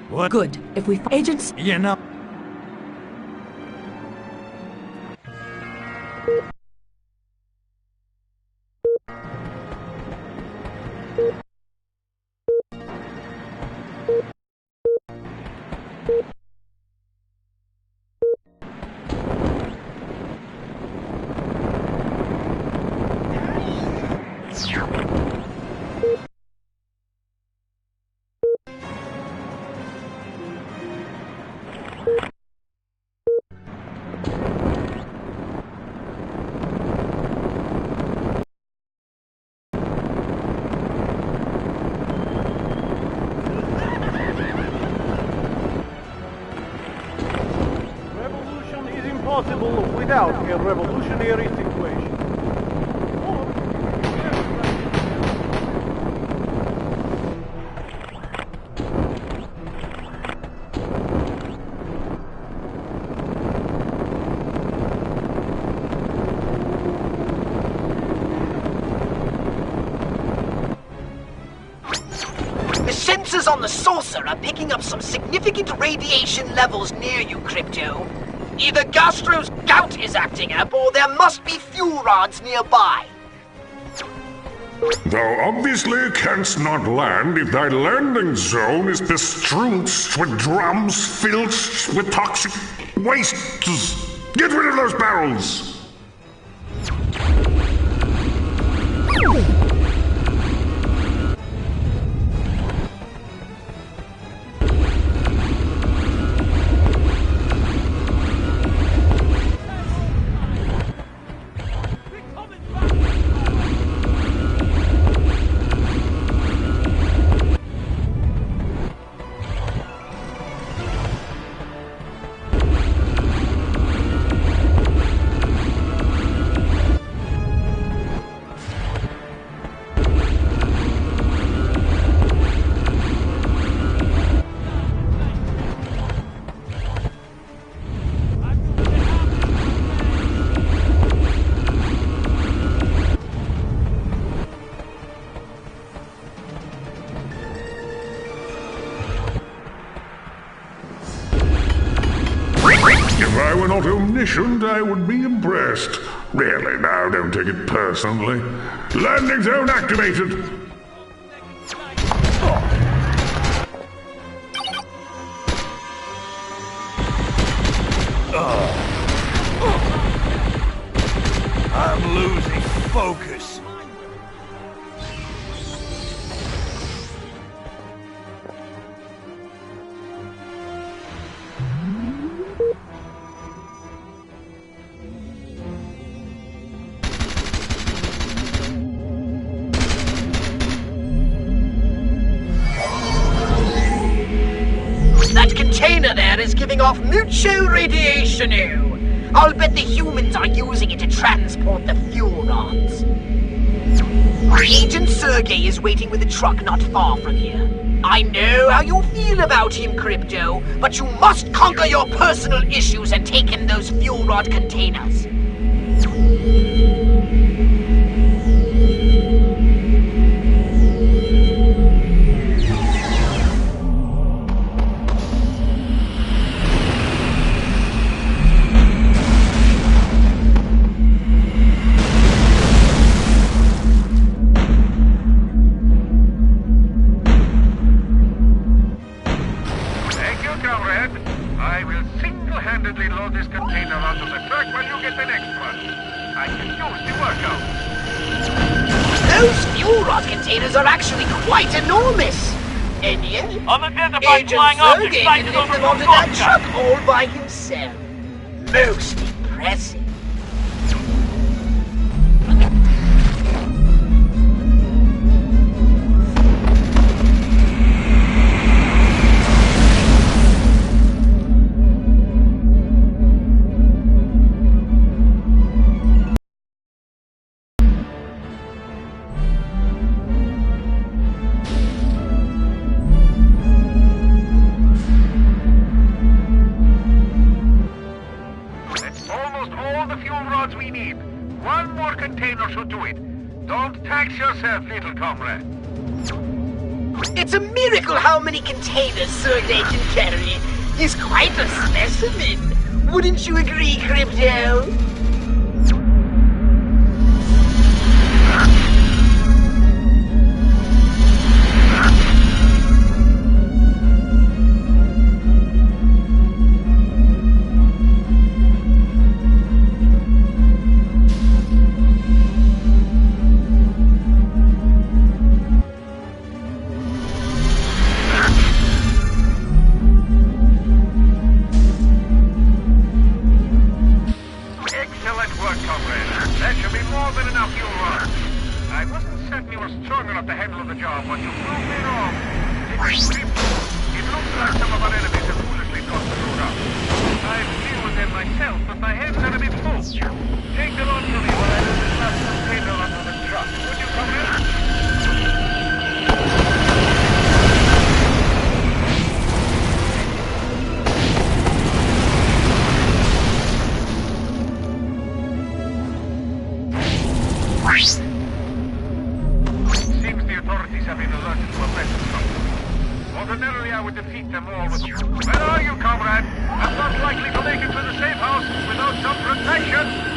What? Good. If we agents... You know. Revolution is impossible without a revolutionary situation. The sensors on the saucer are picking up some significant radiation levels near you, Crypto. Either Gastro's gout is acting up, or there must be fuel rods nearby. Thou obviously canst not land if thy landing zone is bestrewn with drums filled with toxic wastes. Get rid of those barrels! If I were not omniscient, I would be impressed. Really, now, don't take it personally. Landing zone activated! I'm losing focus. That container there is giving off mucho radiation. I'll bet the humans are using it to transport the fuel rods. Agent Sergey is waiting with a truck not far from here. I know how you feel about him, Crypto, but you must conquer your personal issues and take in those fuel rod containers. Thank you, comrade. I will single-handedly load this container onto the truck while you get the next one. I can use the workout. Those fuel rod containers are actually quite enormous. And yet, Unidentified Agent flying object Sergey sighted can lift over them onto that Moscow. truck all by himself. Most impressive. we need. One more container should do it. Don't tax yourself, little comrade. It's a miracle how many containers Sergei can carry. He's quite a specimen. Wouldn't you agree, Crypto? Ordinarily, I would defeat them all with... Where are you, comrade? I'm not likely to make it to the safe house without some protection.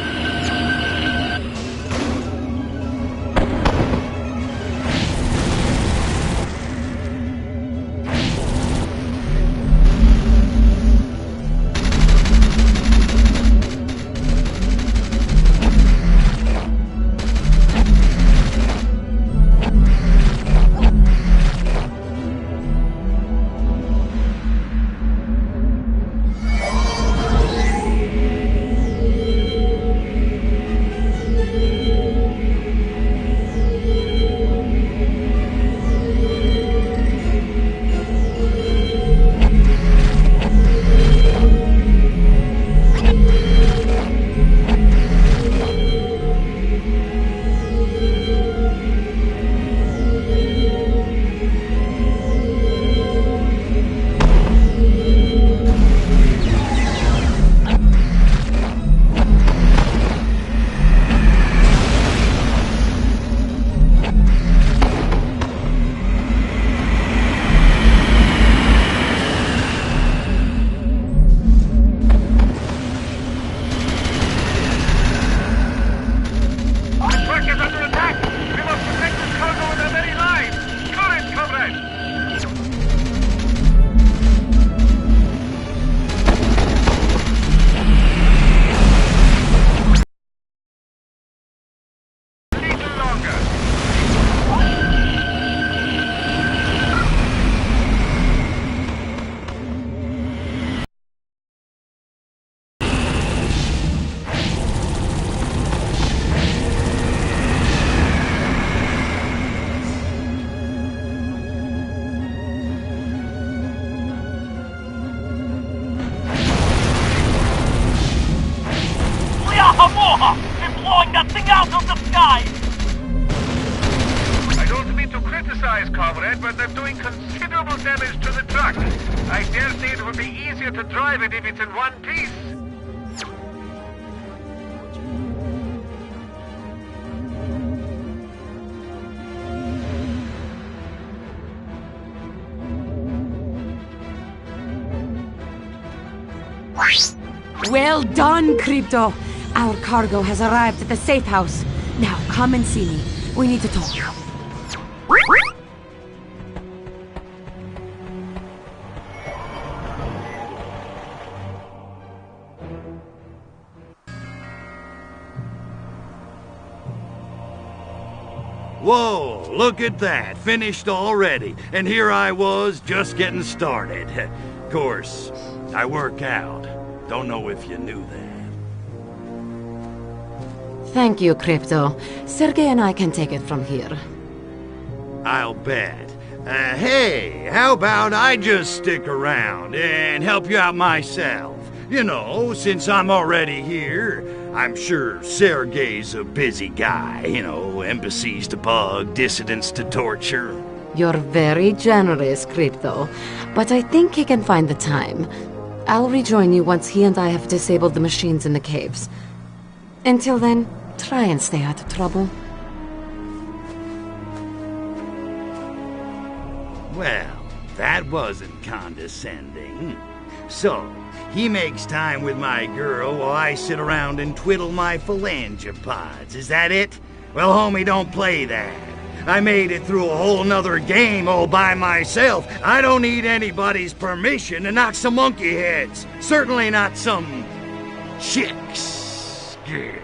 Blowing that thing out of the sky! I don't mean to criticize, comrade, but they're doing considerable damage to the truck. I dare say it would be easier to drive it if it's in one piece. Well done, Crypto! Our cargo has arrived at the safe house. Now, come and see me. We need to talk. Whoa, look at that. Finished already. And here I was, just getting started. Of course, I work out. Don't know if you knew that. Thank you, Crypto. Sergei and I can take it from here. I'll bet. Hey, how about I just stick around and help you out myself? You know, since I'm already here, I'm sure Sergei's a busy guy. You know, embassies to bug, dissidents to torture. You're very generous, Crypto. But I think he can find the time. I'll rejoin you once he and I have disabled the machines in the caves. Until then, try and stay out of trouble. Well, that wasn't condescending. So, he makes time with my girl while I sit around and twiddle my phalangopods. Is that it? Well, homie, don't play that. I made it through a whole nother game all by myself. I don't need anybody's permission to knock some monkey heads. Certainly not some chicks. Yeah.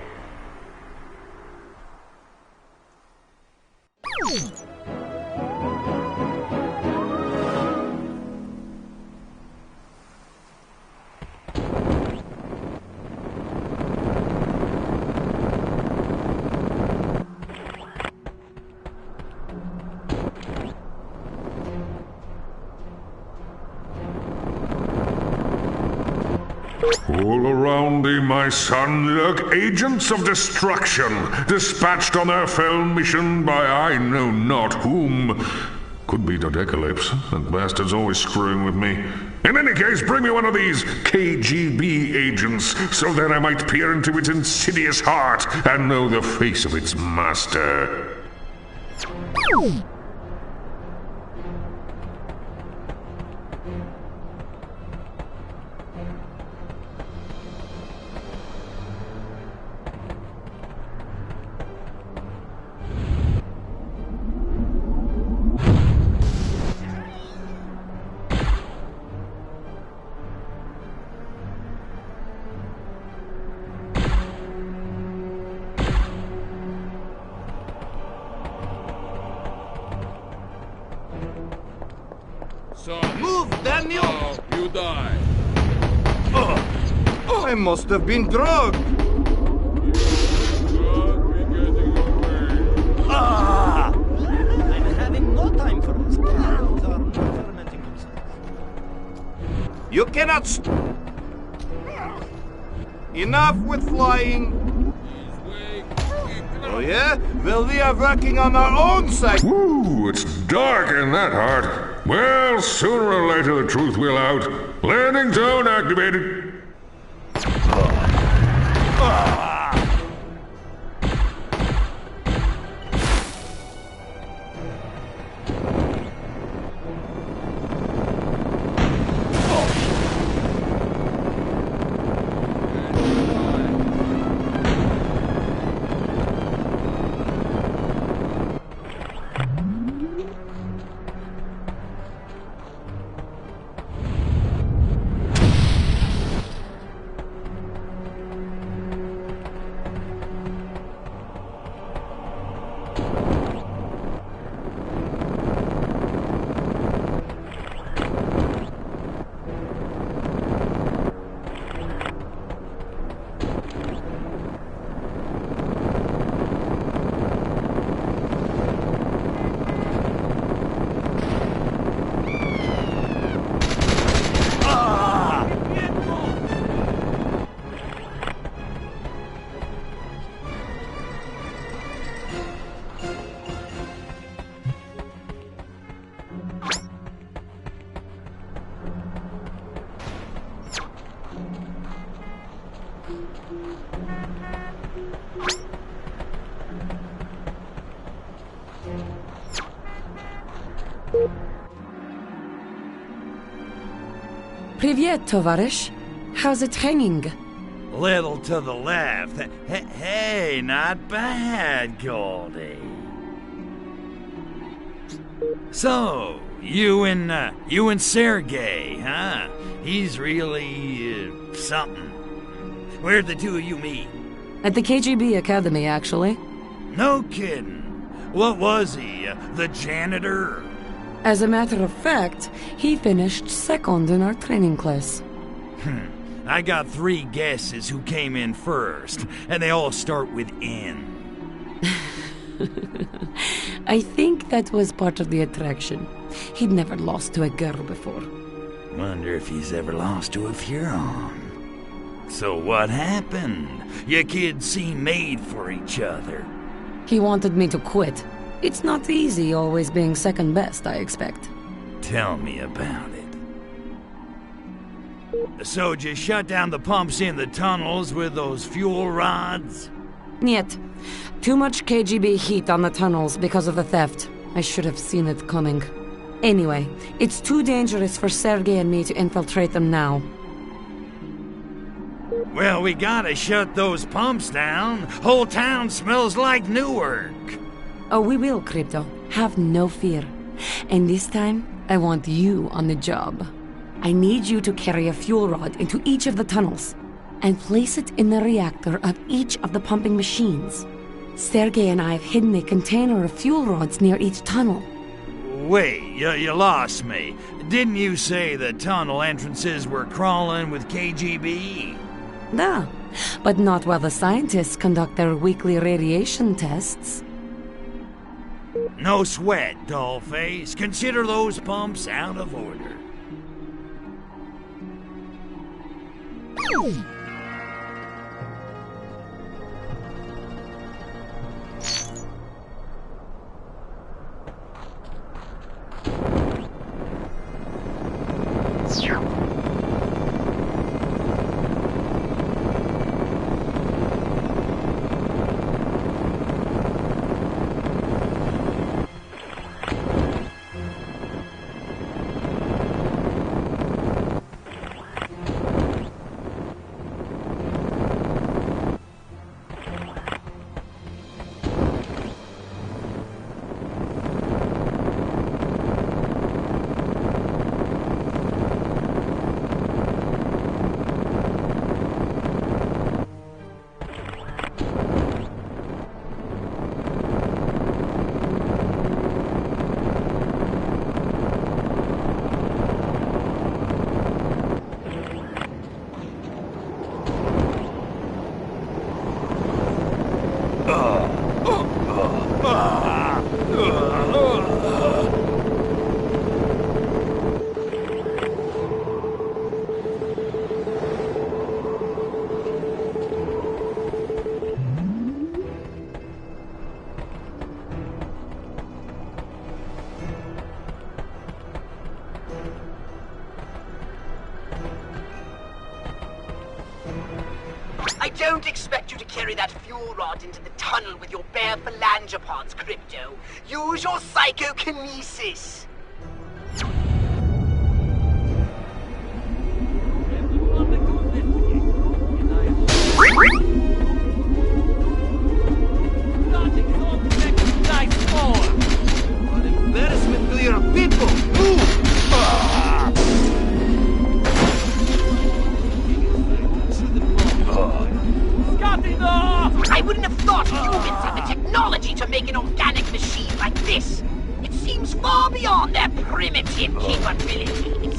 All around thee, my son, lurk agents of destruction, dispatched on their fell mission by I know not whom. Could be Dodecalypse. That bastard's always screwing with me. In any case, bring me one of these KGB agents, so that I might peer into its insidious heart and know the face of its master. Move, Daniel! Oh, you die. I must have been drugged. Ah! I'm having no time for this. Clouds are not fermenting themselves. You cannot Enough with flying. Oh yeah? Well, we are working on our own side. Woo, it's dark in that heart. Well, sooner or later the truth will out. Landing zone activated. Привет, товарищ. How's it hanging? Little to the left. Hey, not bad, Goldie. So, you and Sergey, huh? He's really, something. Where'd the two of you meet? At the KGB Academy, actually. No kidding. What was he, the janitor? As a matter of fact, he finished second in our training class. I got 3 guesses who came in first, and they all start with N. I think that was part of the attraction. He'd never lost to a girl before. Wonder if he's ever lost to a Furon. So what happened? You kids seem made for each other. He wanted me to quit. It's not easy always being second best, I expect. Tell me about it. So just shut down the pumps in the tunnels with those fuel rods? Niet. Too much KGB heat on the tunnels because of the theft. I should have seen it coming. Anyway, it's too dangerous for Sergei and me to infiltrate them now. Well, we gotta shut those pumps down. Whole town smells like Newark. Oh, we will, Crypto. Have no fear. And this time, I want you on the job. I need you to carry a fuel rod into each of the tunnels and place it in the reactor of each of the pumping machines. Sergei and I have hidden a container of fuel rods near each tunnel. Wait, you lost me. Didn't you say the tunnel entrances were crawling with KGB? Nah, but not while the scientists conduct their weekly radiation tests. No sweat, dollface. Consider those pumps out of order. I don't expect you to carry that fuel rod into the tunnel with your bare phalangopods, Crypto. Use your psychokinesis. An embarrassment to your people. Move! I wouldn't have thought humans had the technology to make an organic machine like this. It seems far beyond their primitive capabilities.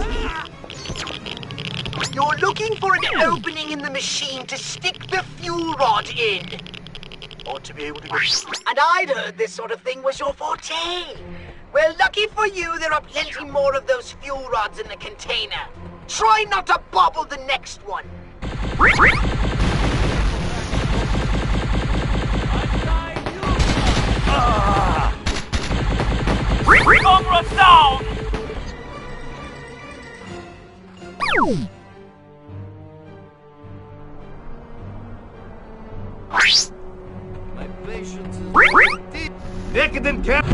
You're looking for an opening in the machine to stick the fuel rod in. Ought to be able to get... And I'd heard this sort of thing was your forte. Well, lucky for you, there are plenty more of those fuel rods in the container. Try not to bobble the next one. Congress down! My patience is deep. Decadent cap.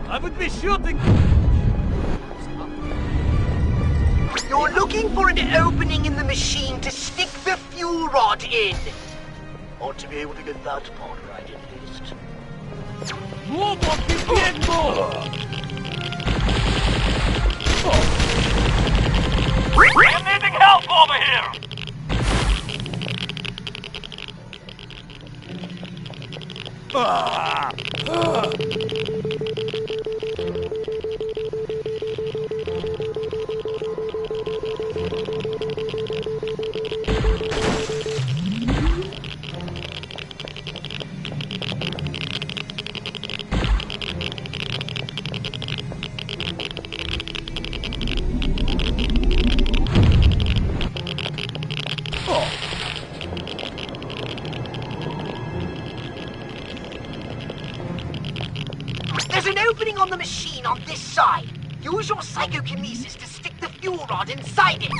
I would be shooting. You're looking for an opening in the machine to stick the fuel rod in. Ought to be able to get that part right at least. I'm needing help over here! There's an opening on the machine on this side. Use your psychokinesis to stick the fuel rod inside it.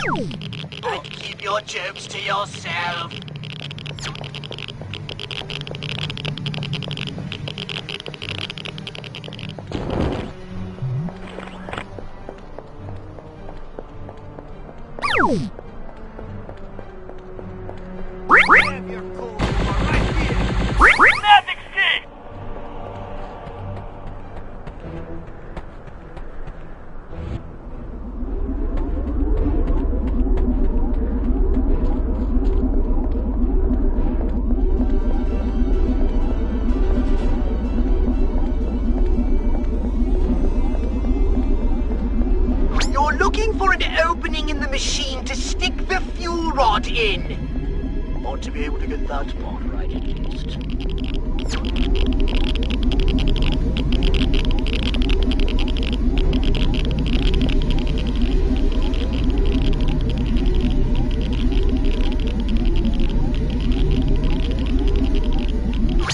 And keep your jokes to yourself. Magic's key! You're looking for an opening in the machine to stick the fuel rod in. Ought to be able to get that part right at least.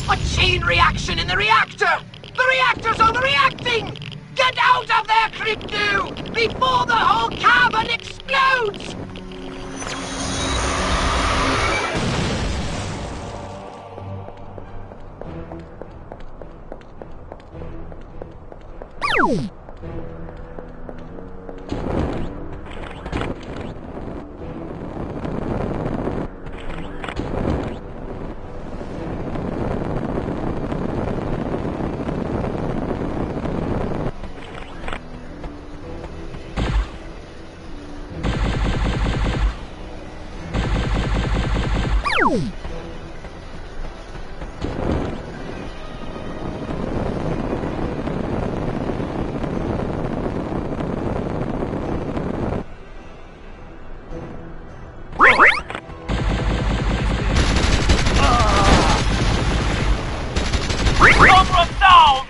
A chain reaction in the reactor! The reactor's overreacting! Get out of there, Crypto! Before the whole cavern explodes! Congress down!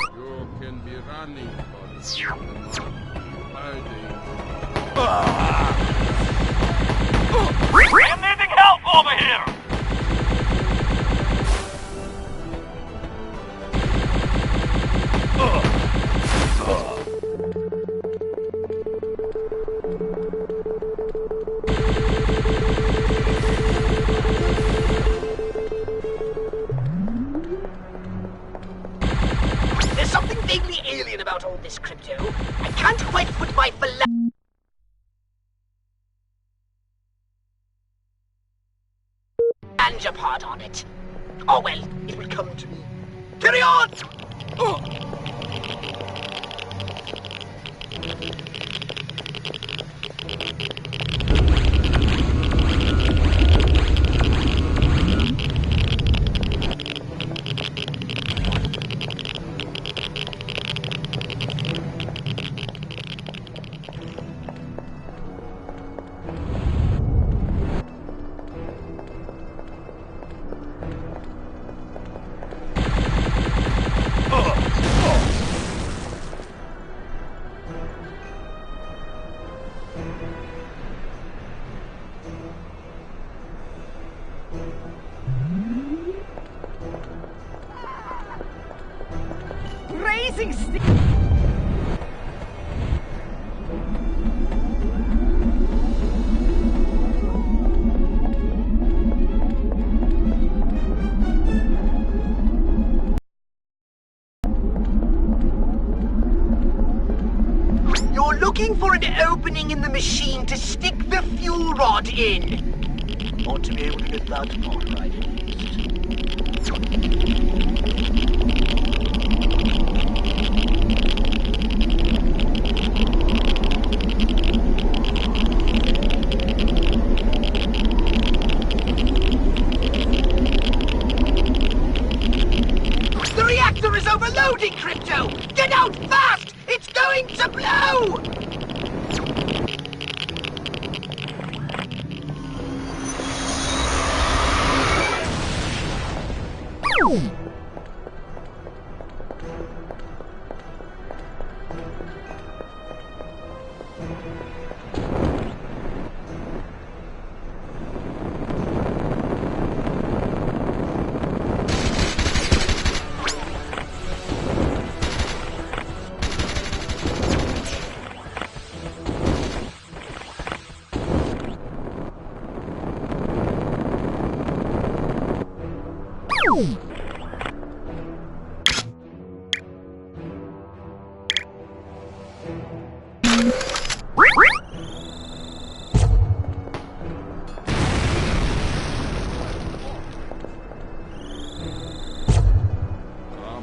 You can be running, but hiding. I'm needing help over here! There's something vaguely alien about all this, Crypto. I can't quite put my phalange part on it. Oh well, it will come to me. Carry on! Raising stick. You're looking for an opening in the machine to stick the fuel rod in. Ought to be able to get that part right at least. The reactor is overloading, Crypto! Get out fast! It's going to blow! Come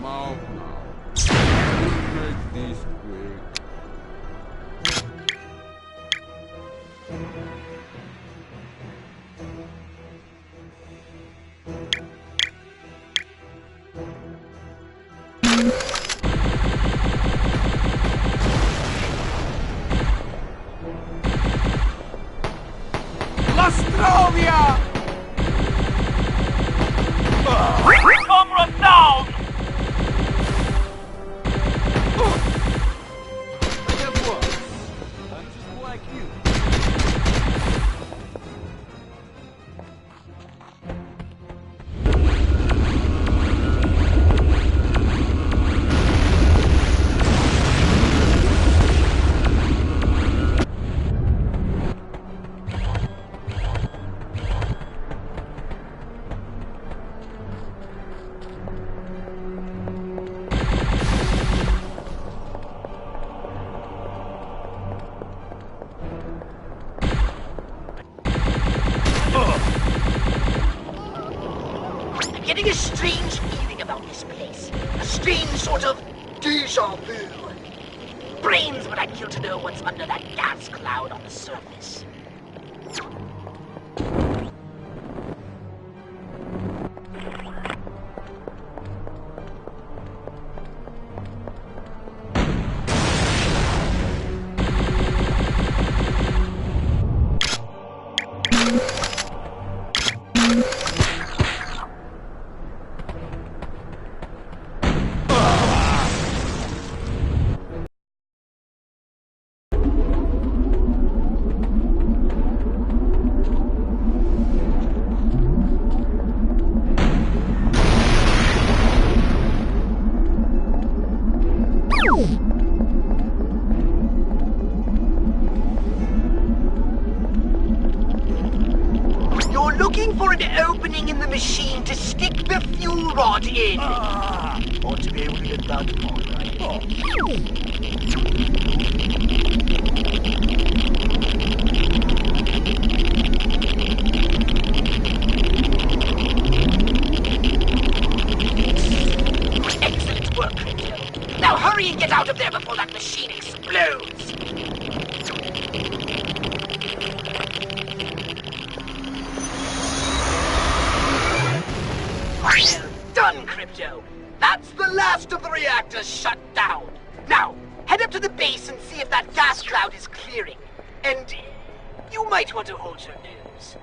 out now. Make this quick. Nostrovia! Comrade down! I have work. I'm just like you. I'm getting a strange feeling about this place. A strange sort of deja vu. Brains, but I'd kill to know what's under that gas cloud on the surface. You're looking for an opening in the machine to stick the fuel rod in. Ought to be able to get that all right. Excellent work, Crypto. Now hurry and get out of there before that machine explodes. Well done, Crypto. That's the last of the reactors shut down. Now, head up to the base and see if that gas cloud is clearing. And you might want to hold your nose.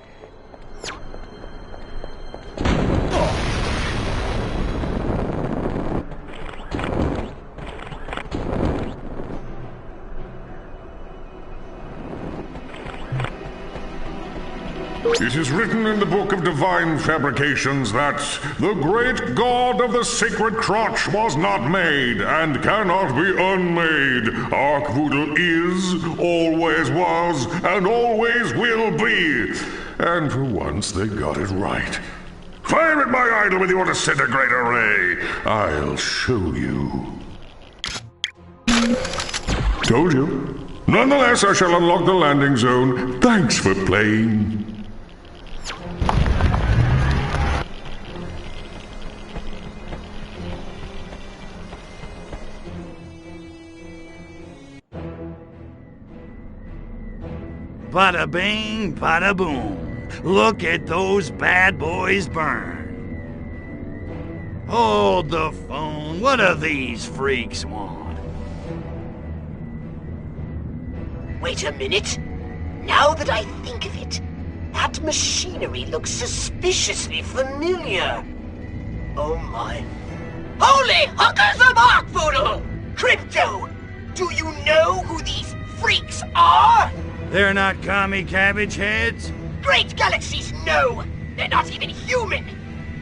It is written in the Book of Divine Fabrications that the great god of the sacred crotch was not made and cannot be unmade. Arkvoodle is, always was, and always will be. And for once they got it right. Fire at my idol with your disintegrator ray. I'll show you. Told you. Nonetheless, I shall unlock the landing zone. Thanks for playing. Bada bing, bada boom. Look at those bad boys burn. Hold the phone. What do these freaks want? Wait a minute. Now that I think of it, that machinery looks suspiciously familiar. Oh my. Holy hookers of Arkvoodle! Crypto, do you know who these freaks are? They're not commie cabbage heads? Great galaxies, no! They're not even human!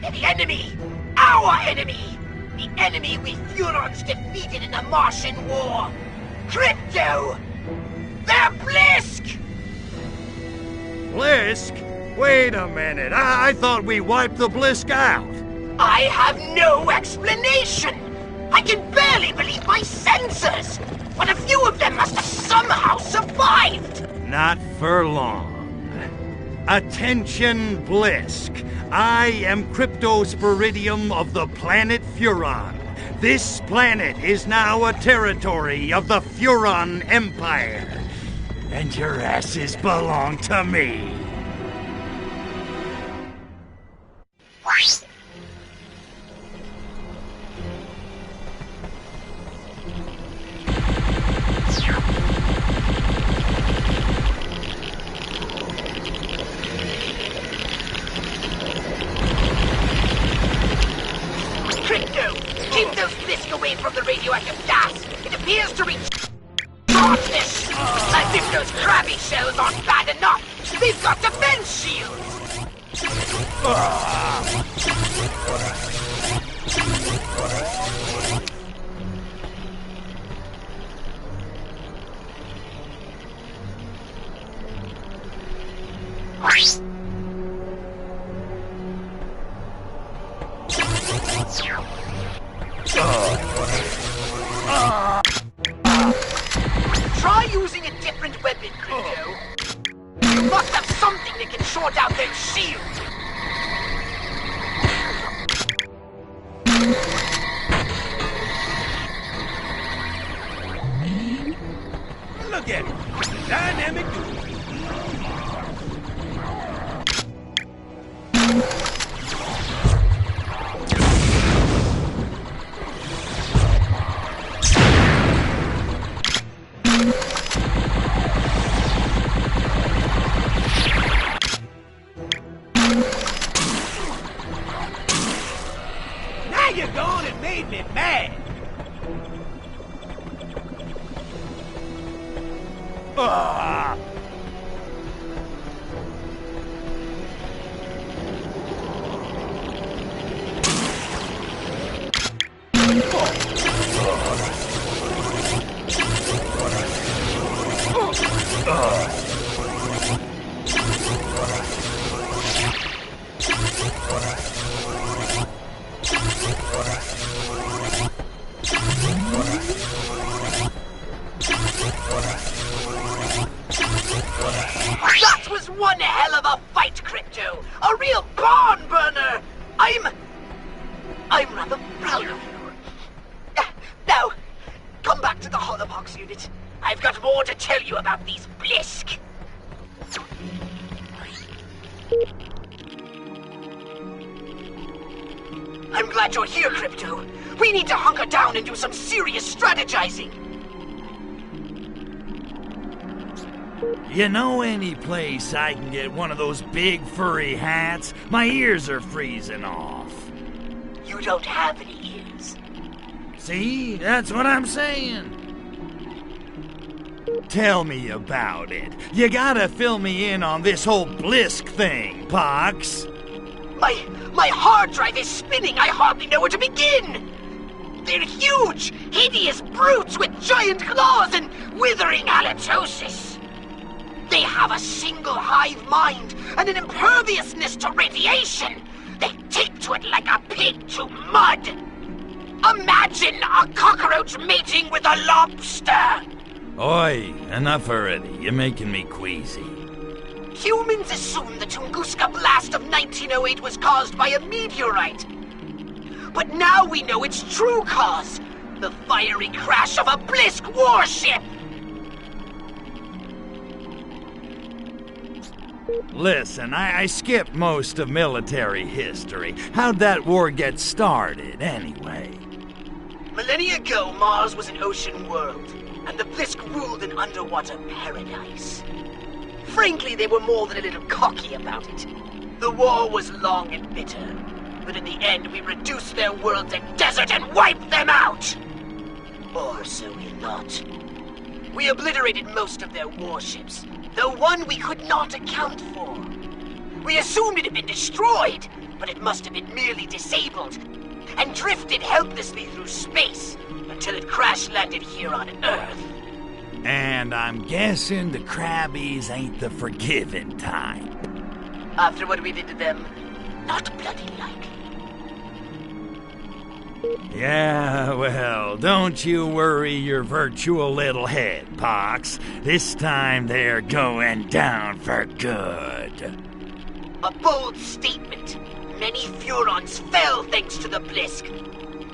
They're the enemy! Our enemy! The enemy we Furons defeated in the Martian War! Crypto! They're Blisk! Blisk? Wait a minute. I thought we wiped the Blisk out. I have no explanation! I can barely believe my senses! But a few of them must have somehow survived! Not for long. Attention, Blisk. I am Cryptosporidium of the planet Furon. This planet is now a territory of the Furon Empire. And your asses belong to me. Crypto! Keep those Blisk away from the radioactive gas! It appears to reach darkness! As if those crabby shells aren't bad enough! They've got defense shields! Try using a different weapon, Crypto. You must have something that can short out their shield. Look at it. Dynamic duo. Now you're gone and made me mad. Ah! That was one hell of a fight, Crypto! A real barn burner! I'm rather proud of you. Now, come back to the Holobox unit. I've got more to tell you about these Blisk. I'm glad you're here, Crypto. We need to hunker down and do some serious strategizing. You know any place I can get one of those big furry hats? My ears are freezing off. You don't have any ears. See? That's what I'm saying. Tell me about it. You gotta fill me in on this whole Blisk thing, Pox. My hard drive is spinning. I hardly know where to begin. They're huge, hideous brutes with giant claws and withering halitosis. They have a single hive mind and an imperviousness to radiation. They take to it like a pig to mud. Imagine a cockroach mating with a lobster. Oi, enough already. You're making me queasy. Humans assumed the Tunguska blast of 1908 was caused by a meteorite. But now we know its true cause. The fiery crash of a Blisk warship. Listen, I skipped most of military history. How'd that war get started, anyway? Millennia ago, Mars was an ocean world, and the Blisk ruled an underwater paradise. Frankly, they were more than a little cocky about it. The war was long and bitter, but in the end, we reduced their world to desert and wiped them out! Or so we thought. We obliterated most of their warships, though one we could not account for. We assumed it had been destroyed, but it must have been merely disabled, and drifted helplessly through space until it crash-landed here on Earth. And I'm guessing the Crabbies ain't the forgiving type. After what we did to them, not bloody likely. Yeah, well, don't you worry your virtual little head, Pox. This time they're going down for good. A bold statement. Many Furons fell thanks to the Blisk.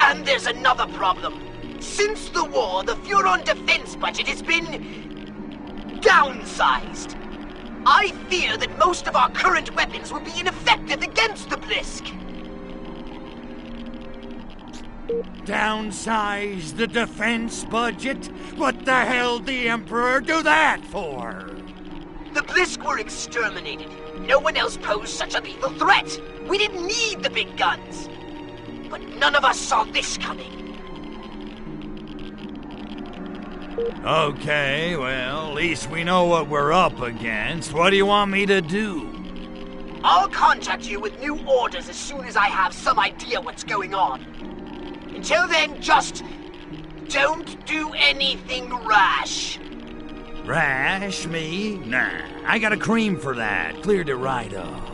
And there's another problem. Since the war, the Furon defense budget has been downsized. I fear that most of our current weapons will be ineffective against the Blisk. Downsize the defense budget? What the hell did the Emperor do that for? The Blisk were exterminated. No one else posed such a lethal threat. We didn't need the big guns. But none of us saw this coming. Okay, well, at least we know what we're up against. What do you want me to do? I'll contact you with new orders as soon as I have some idea what's going on. Until then, just don't do anything rash. Rash, me? Nah, I got a cream for that. Cleared it right up.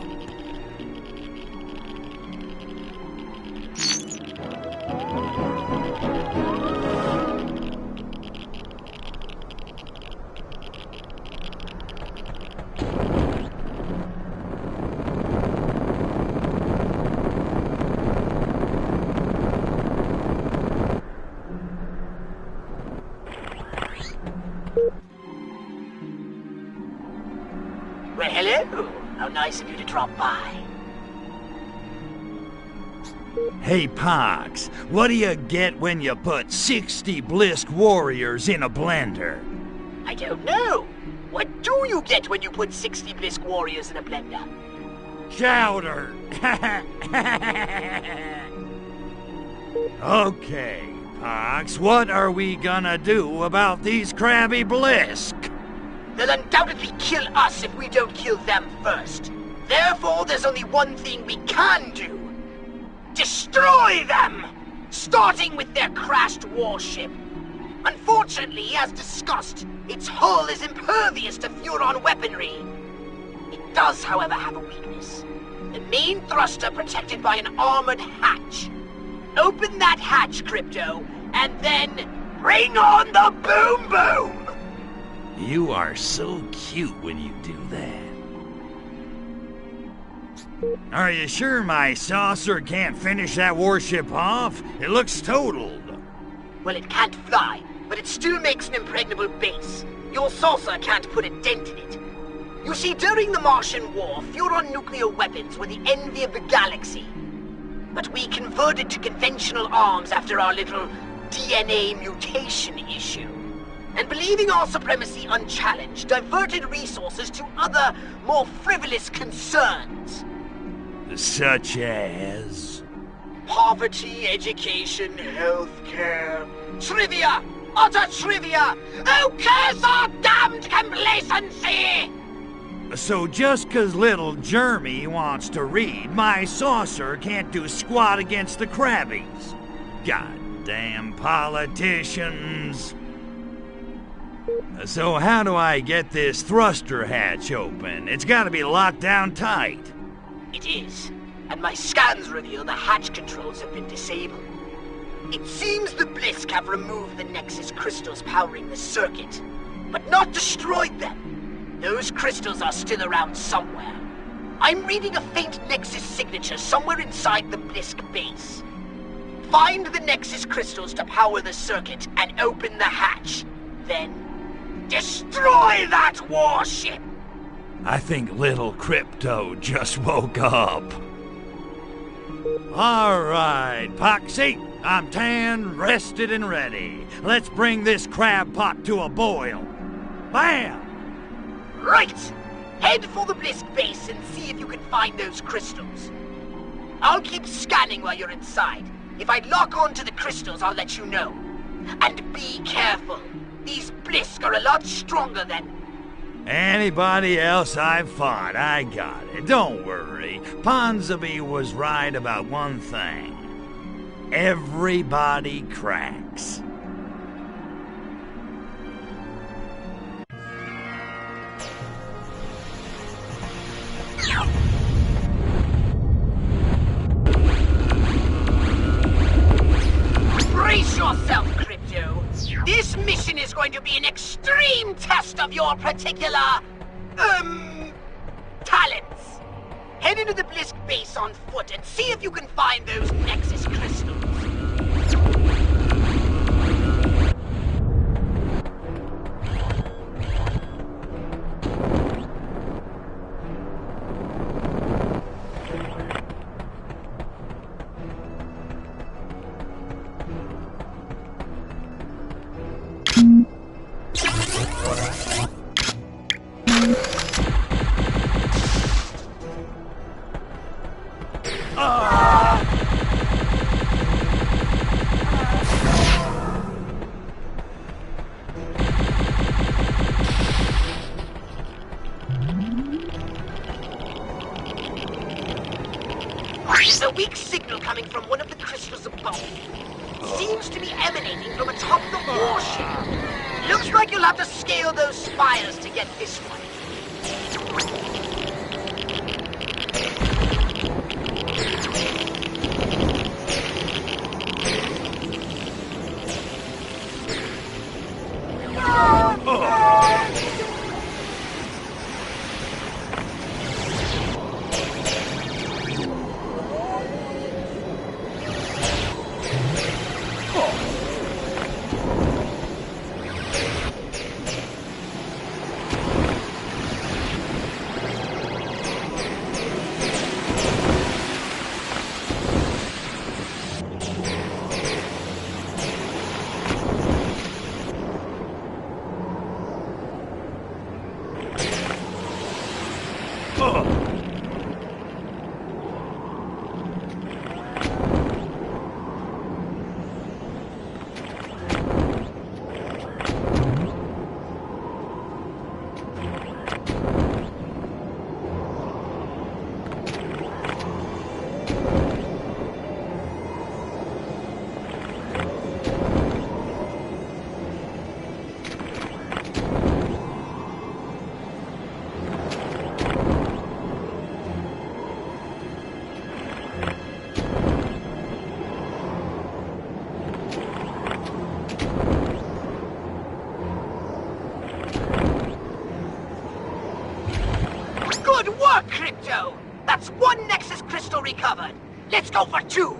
Well, hello. How nice of you to drop by. Hey, Pox, what do you get when you put 60 Blisk warriors in a blender? I don't know. What do you get when you put 60 Blisk warriors in a blender? Chowder! Okay, Pox, what are we gonna do about these crabby Blisk? They'll undoubtedly kill us if we don't kill them first. Therefore, there's only one thing we can do. Destroy them! Starting with their crashed warship. Unfortunately, as discussed, its hull is impervious to Furon weaponry. It does, however, have a weakness. The main thruster protected by an armored hatch. Open that hatch, Crypto, and then bring on the boom boom! You are so cute when you do that. Are you sure my saucer can't finish that warship off? It looks totaled. Well, it can't fly, but it still makes an impregnable base. Your saucer can't put a dent in it. You see, during the Martian War, Furon nuclear weapons were the envy of the galaxy. But we converted to conventional arms after our little DNA mutation issue. And believing our supremacy unchallenged, diverted resources to other, more frivolous concerns. Such as? Poverty, education, healthcare, trivia, utter trivia! Oh, curse our damned complacency! So just 'cause little Jeremy wants to read, my saucer can't do squat against the crabbies. Goddamn politicians. So how do I get this thruster hatch open? It's gotta be locked down tight. It is, and my scans reveal the hatch controls have been disabled. It seems the Blisk have removed the Nexus crystals powering the circuit, but not destroyed them. Those crystals are still around somewhere. I'm reading a faint Nexus signature somewhere inside the Blisk base. Find the Nexus crystals to power the circuit and open the hatch. Then, destroy that warship! I think little Crypto just woke up. All right, Poxy. I'm tan, rested, and ready. Let's bring this crab pot to a boil. Bam! Right! Head for the Blisk base and see if you can find those crystals. I'll keep scanning while you're inside. If I lock onto the crystals, I'll let you know. And be careful. These Blisk are a lot stronger than... Anybody else I've fought, I got it. Don't worry. Ponsonby was right about one thing. Everybody cracks. to be an extreme test of your particular, talents. Head into the Blisk base on foot and see if you can find those Nexus crystals. There's a weak signal coming from one of the crystals above. Seems to be emanating from atop the warship. Looks like you'll have to scale those spires to get this one. Good work, Crypto! That's one Nexus crystal recovered. Let's go for two!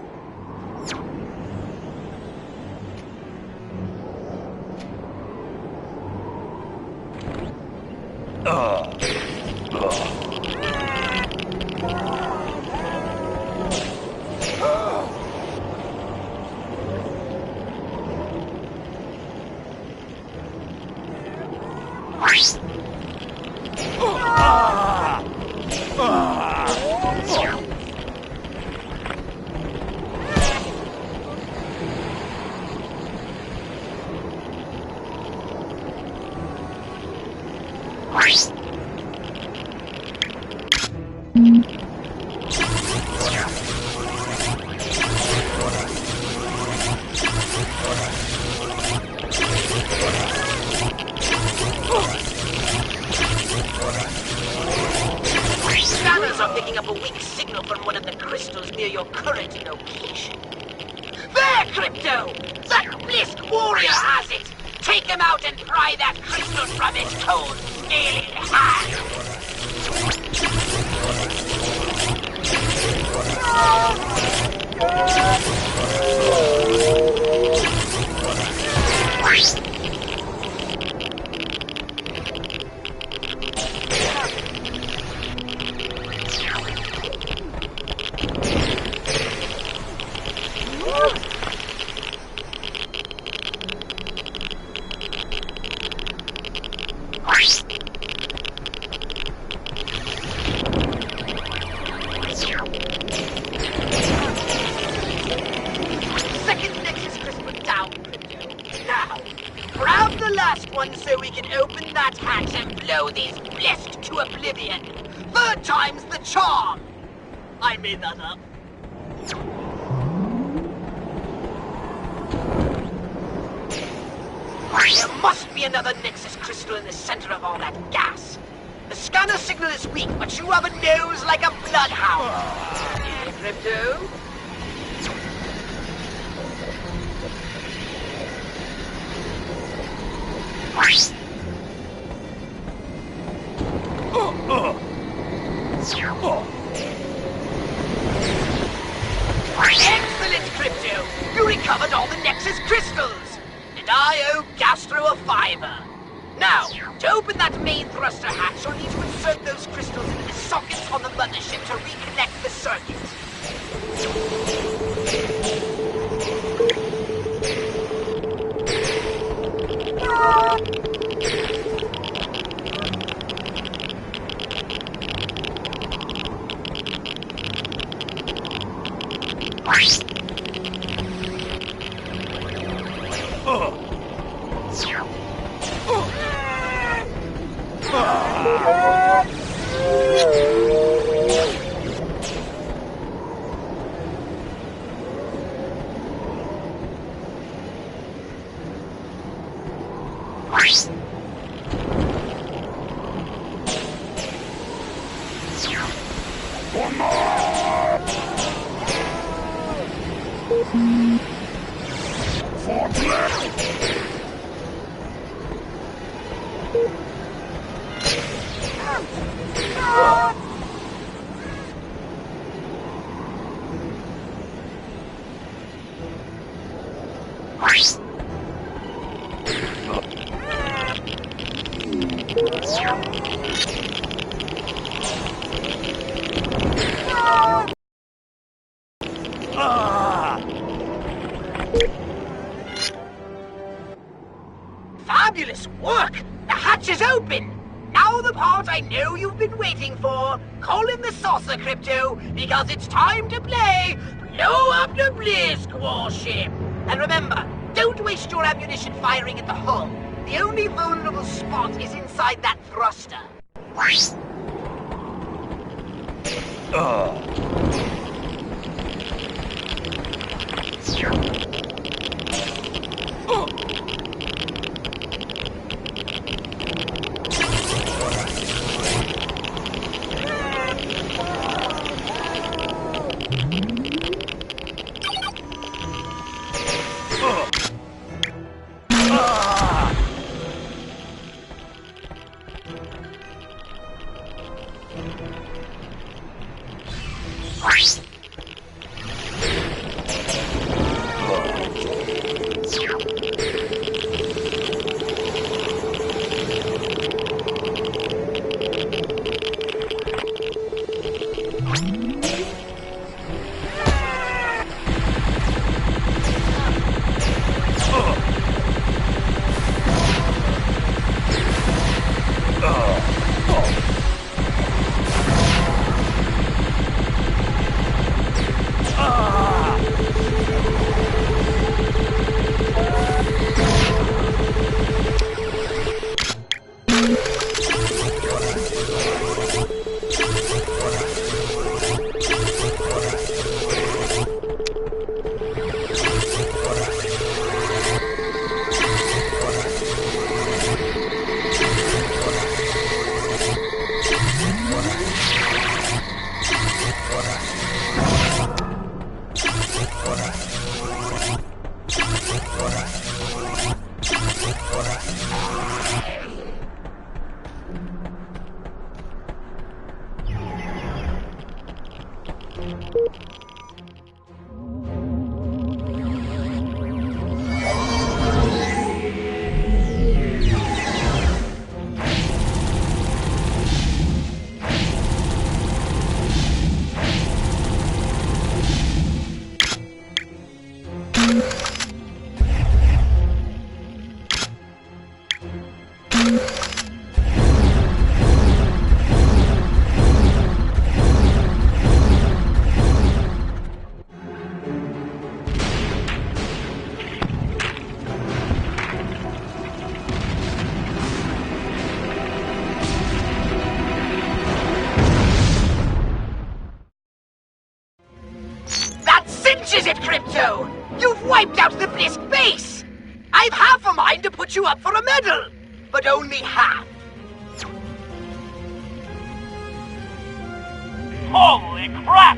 Scanners are picking up a weak signal from one of the crystals near your current location. There, Crypto! That Blisk warrior has it! Take him out and pry that crystal from its cold, scaly hand! Second Nexus crystal down, Crypto. Now, grab the last one so we can open that hatch and blow these Blisk to oblivion. Third time's the charm! I made that up. There must be another Nexus crystal in the center of all that gas. The scanner signal is weak, but you have a nose like a bloodhound. Yeah, Crypto? You recovered all the Nexus crystals, and I owe Gastro a fiver. Now, to open that main thruster hatch, you'll need to insert those crystals into the sockets on the mothership to reconnect the circuit. Fabulous work! The hatch is open! Now the part I know you've been waiting for. Call in the saucer, Crypto, because it's time to play Blow Up the Blisk warship! And remember, don't waste your ammunition firing at the hull. The only vulnerable spot is inside that thruster. Is it, Crypto? You've wiped out the Blisk base! I've half a mind to put you up for a medal, but only half. Holy crap!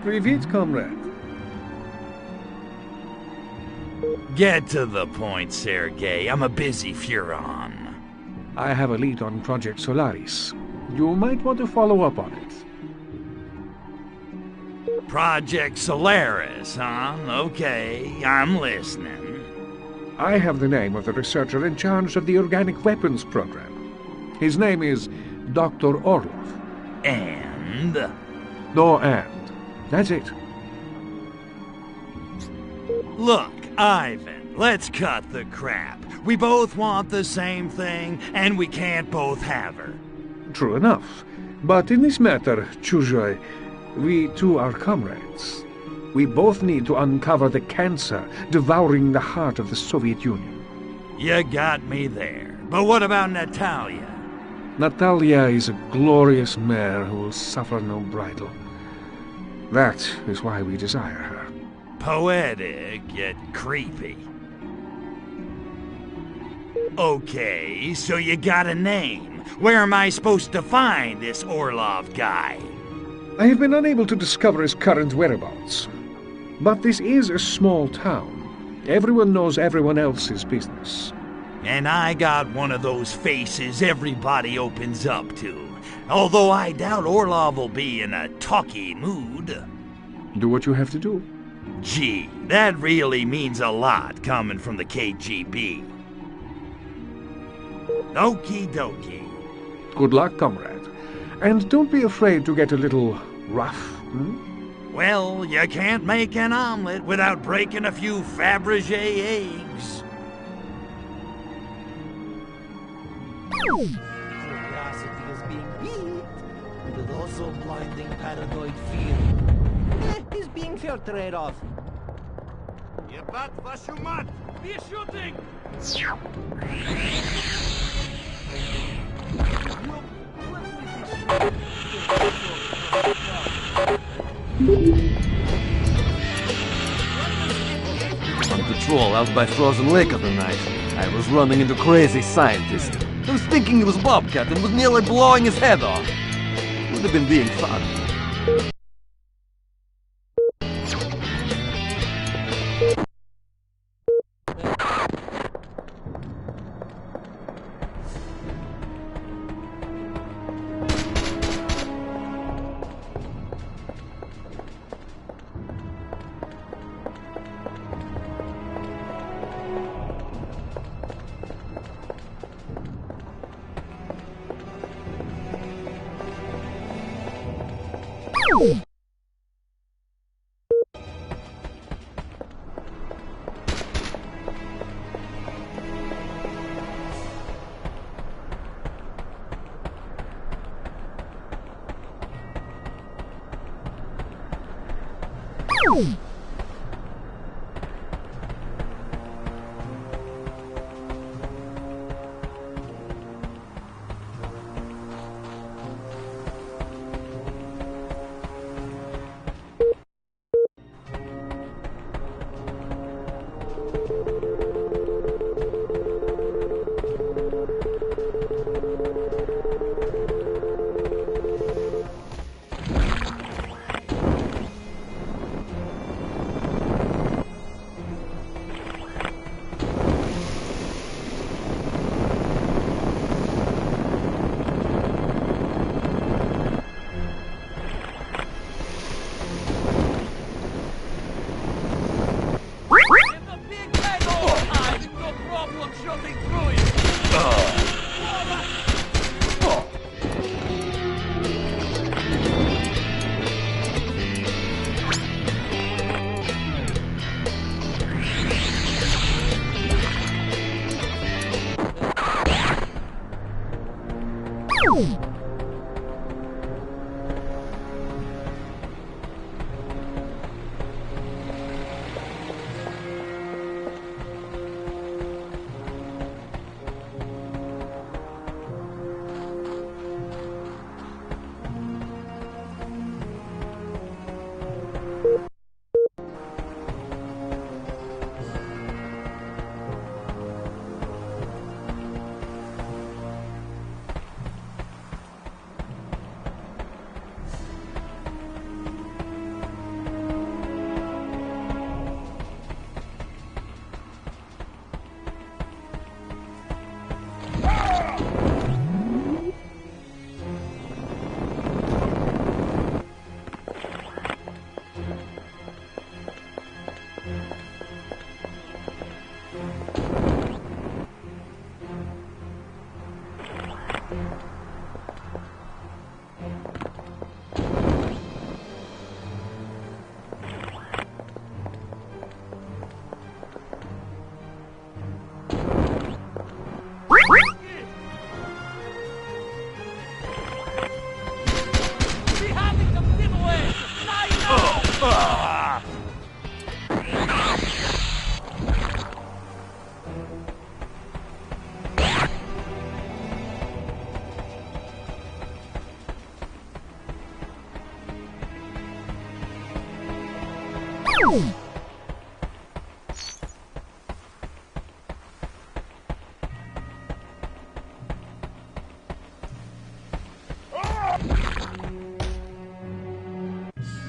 Privet, comrade. Get to the point, Sergei. I'm a busy Furon. I have a lead on Project Solaris. You might want to follow up on it. Project Solaris, huh? Okay, I'm listening. I have the name of the researcher in charge of the Organic Weapons Program. His name is Dr. Orlov. And? No and. That's it. Look, Ivan, let's cut the crap. We both want the same thing, and we can't both have her. True enough. But in this matter, Chujoy, we two are comrades. We both need to uncover the cancer devouring the heart of the Soviet Union. You got me there. But what about Natalia? Natalia is a glorious mare who will suffer no bridle. That is why we desire her. Poetic, yet creepy. Okay, so you got a name. Where am I supposed to find this Orlov guy? I have been unable to discover his current whereabouts. But this is a small town. Everyone knows everyone else's business. And I got one of those faces everybody opens up to. Although I doubt Orlov will be in a talky mood. Do what you have to do. Gee, that really means a lot coming from the KGB. Okie dokie. Good luck, comrade. And don't be afraid to get a little rough, Well, you can't make an omelet without breaking a few Fabergé eggs. Curiosity is being piqued, with also blinding paranoid fear. He's being fair trade-off. Ебать вашу мать! Be shooting! On patrol out by Frozen Lake other night, I was running into crazy scientist. I was thinking he was Bobcat and was nearly blowing his head off. Would have been being fun.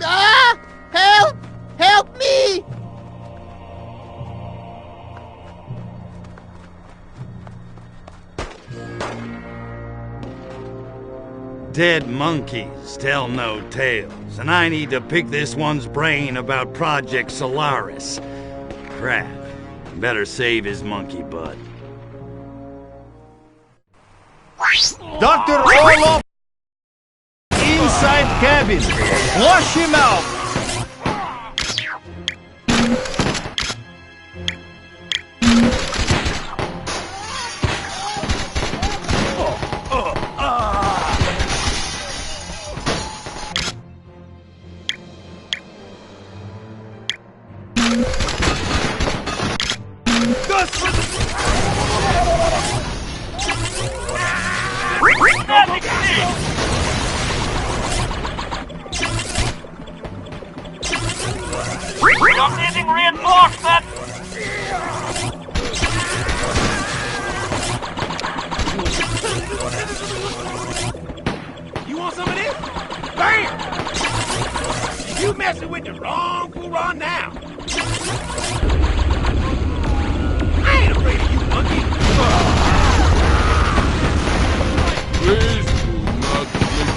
Ah! Help! Help me! Dead monkeys tell no tales, and I need to pick this one's brain about Project Solaris. Crap. Better save his monkey butt. Dr. Orlov! Inside cabin! Flush him out! You're needing reinforcement! You want some of this? Bam! You messing with the wrong Quran now. I ain't afraid of you, monkey. Please do not let me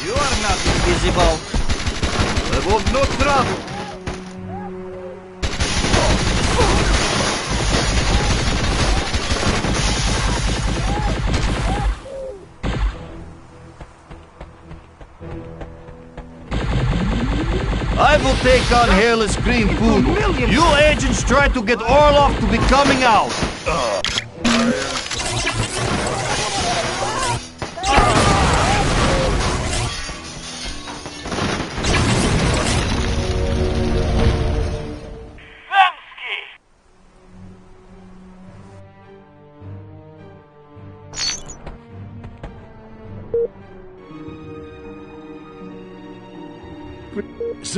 You are not invisible. Level no trouble. I will take on Hairless Green Poodle. You agents try to get Orlov to be coming out.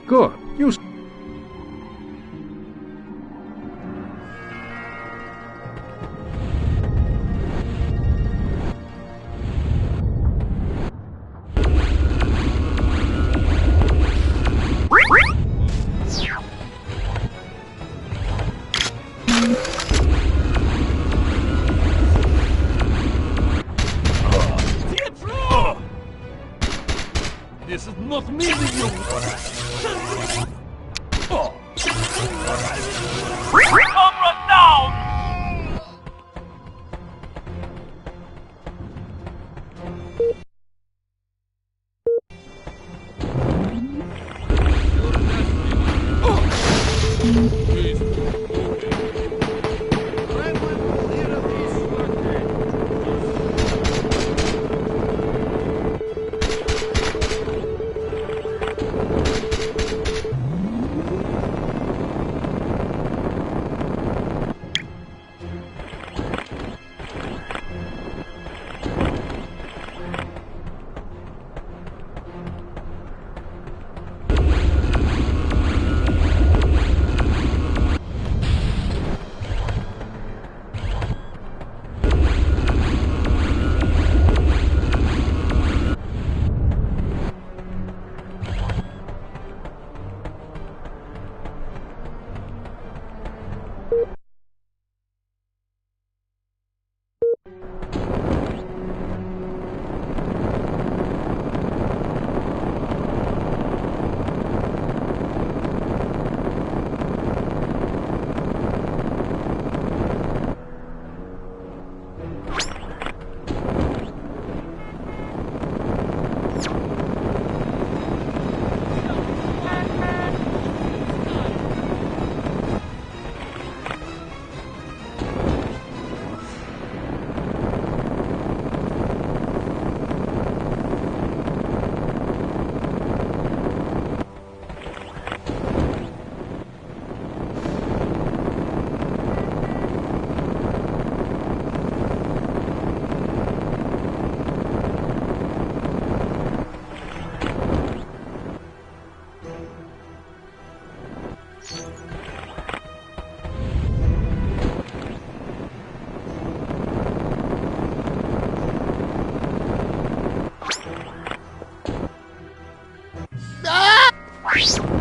Good. You... This is not me, you.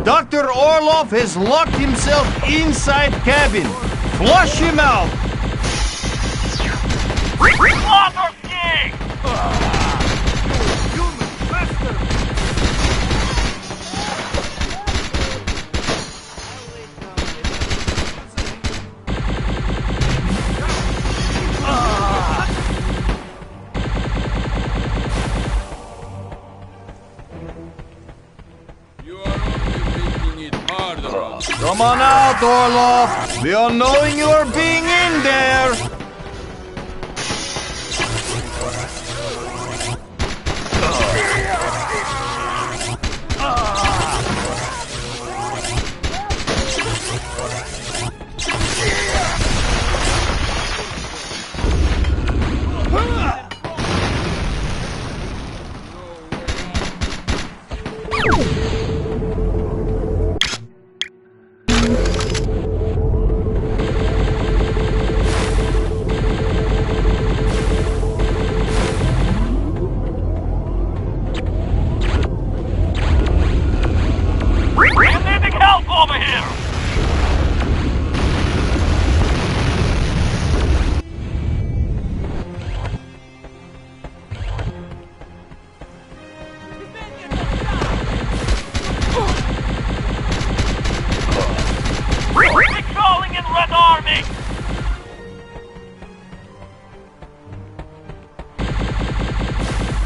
Dr. Orlov has locked himself inside cabin. Flush him out. Water King! Come on out, Orlov. We all knowing you are being in there.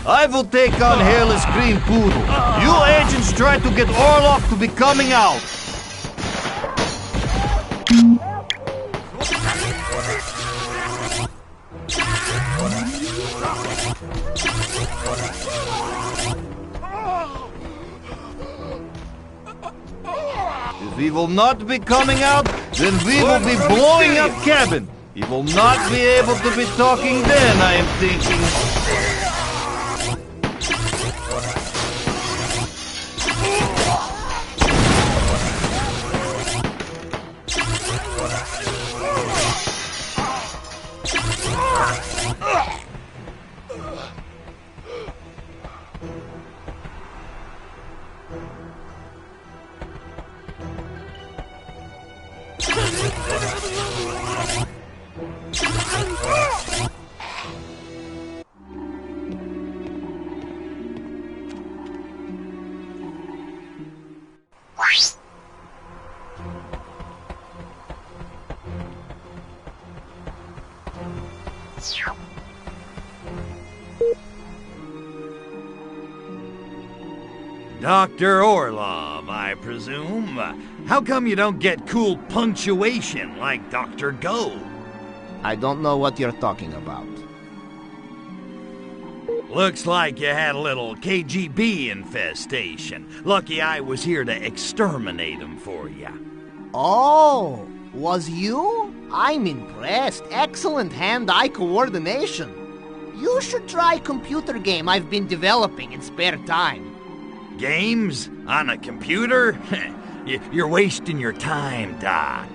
I will take on Hairless Green Poodle. You agents try to get Orlov to be coming out. If he will not be coming out, then we will be blowing up cabin. He will not be able to be talking then, I am thinking. Dr. Orlov, I presume. How come you don't get cool punctuation like Dr. Go? I don't know what you're talking about. Looks like you had a little KGB infestation. Lucky I was here to exterminate them for you. Oh, was you? I'm impressed. Excellent hand-eye coordination. You should try a computer game I've been developing in spare time. Games? On a computer? You're wasting your time, Doc.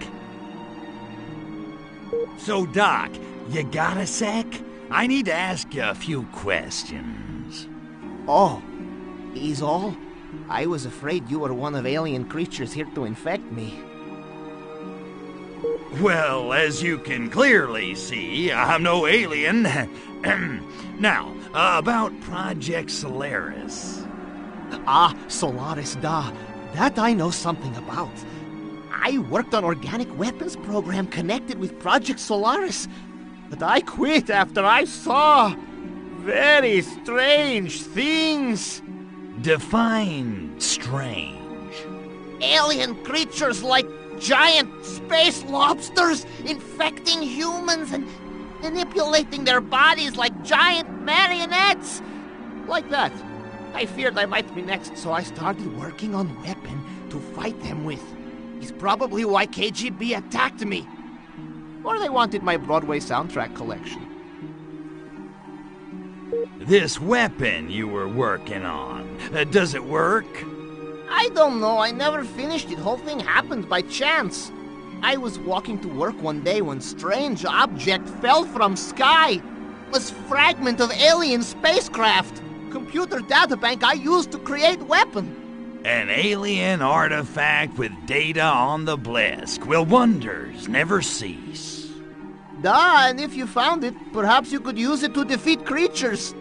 So, Doc, you got a sec? I need to ask you a few questions. Oh, is all? I was afraid you were one of alien creatures here to infect me. Well, as you can clearly see, I'm no alien. Now, about Project Solaris. Ah, Solaris, da. That I know something about. I worked on organic weapons program connected with Project Solaris, but I quit after I saw very strange things. Define strange. Alien creatures like giant space lobsters infecting humans and manipulating their bodies like giant marionettes. Like that. I feared I might be next, so I started working on a weapon to fight them with. It's probably why KGB attacked me. Or they wanted my Broadway soundtrack collection. This weapon you were working on, does it work? I don't know. I never finished it. Whole thing happened by chance. I was walking to work one day when strange object fell from sky. Was fragment of alien spacecraft. Computer databank I used to create weapon. An alien artifact with data on the Blisk. Will wonders never cease? And if you found it, perhaps you could use it to defeat creatures.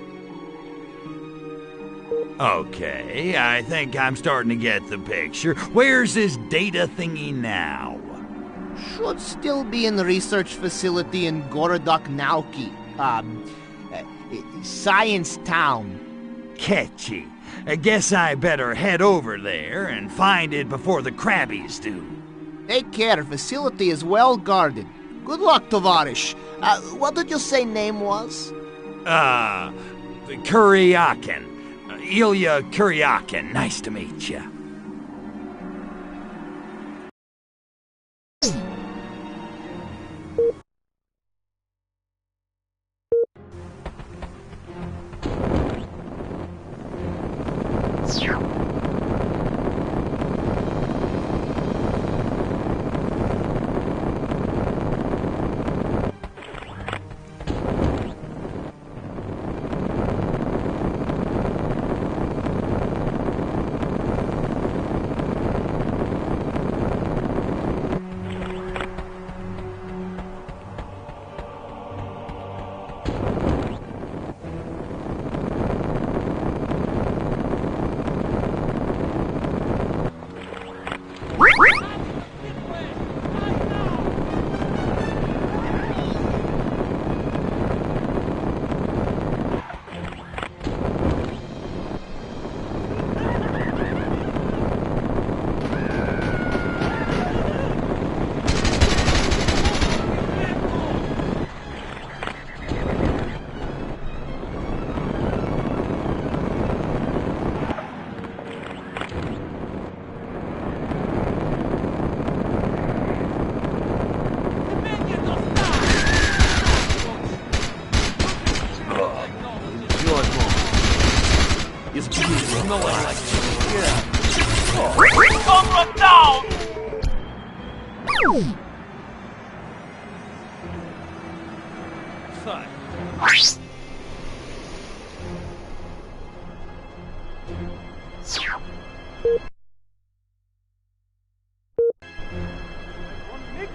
Okay, I think I'm starting to get the picture. Where's this data thingy now? Should still be in the research facility in Gorodok Nauki. Science Town. Catchy. I guess I better head over there and find it before the Krabbies do. Take care, facility is well guarded. Good luck, Tovarish. What did you say name was? Kuryakin. Ilya Kuryakin. Nice to meet you.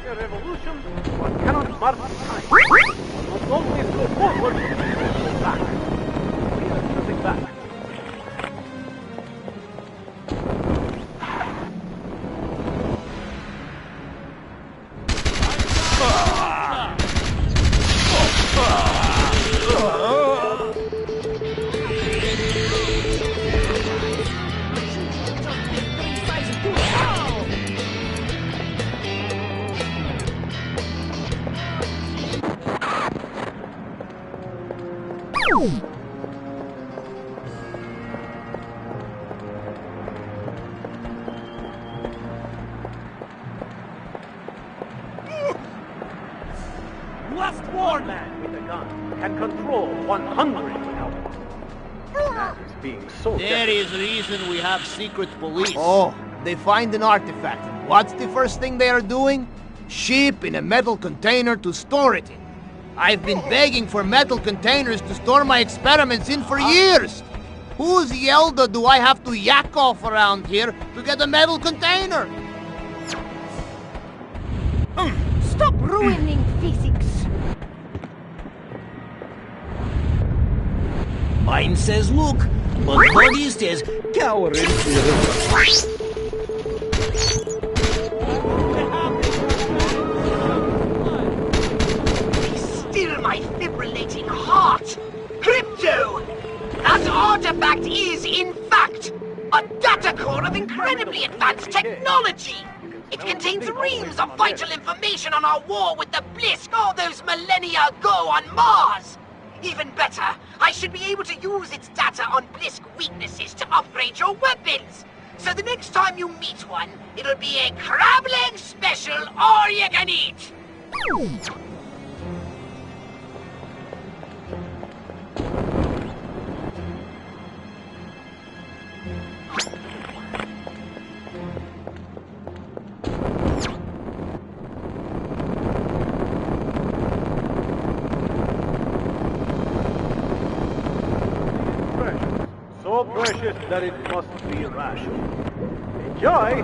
A revolution, one cannot mark time. One must always go forward and go back. We are moving back. Last war man with a gun can control 100 without it. That is being so There desperate. is reason we have secret police. Oh, they find an artifact. What's the first thing they are doing? Ship in a metal container to store it in. I've been begging for metal containers to store my experiments in for years. Whose Yelda do I have to yak off around here to get a metal container? Stop ruining physics. Mine says look, but body says cowering. Still my fibrillating heart! Crypto! That artifact is, in fact, a data core of incredibly advanced technology! It contains reams of vital information on our war with the Blisk all those millennia ago on Mars! Even better, I should be able to use its data on Blisk weaknesses to upgrade your weapons! So the next time you meet one, it'll be a crab leg special all you can eat! So precious that it must be rational. Enjoy!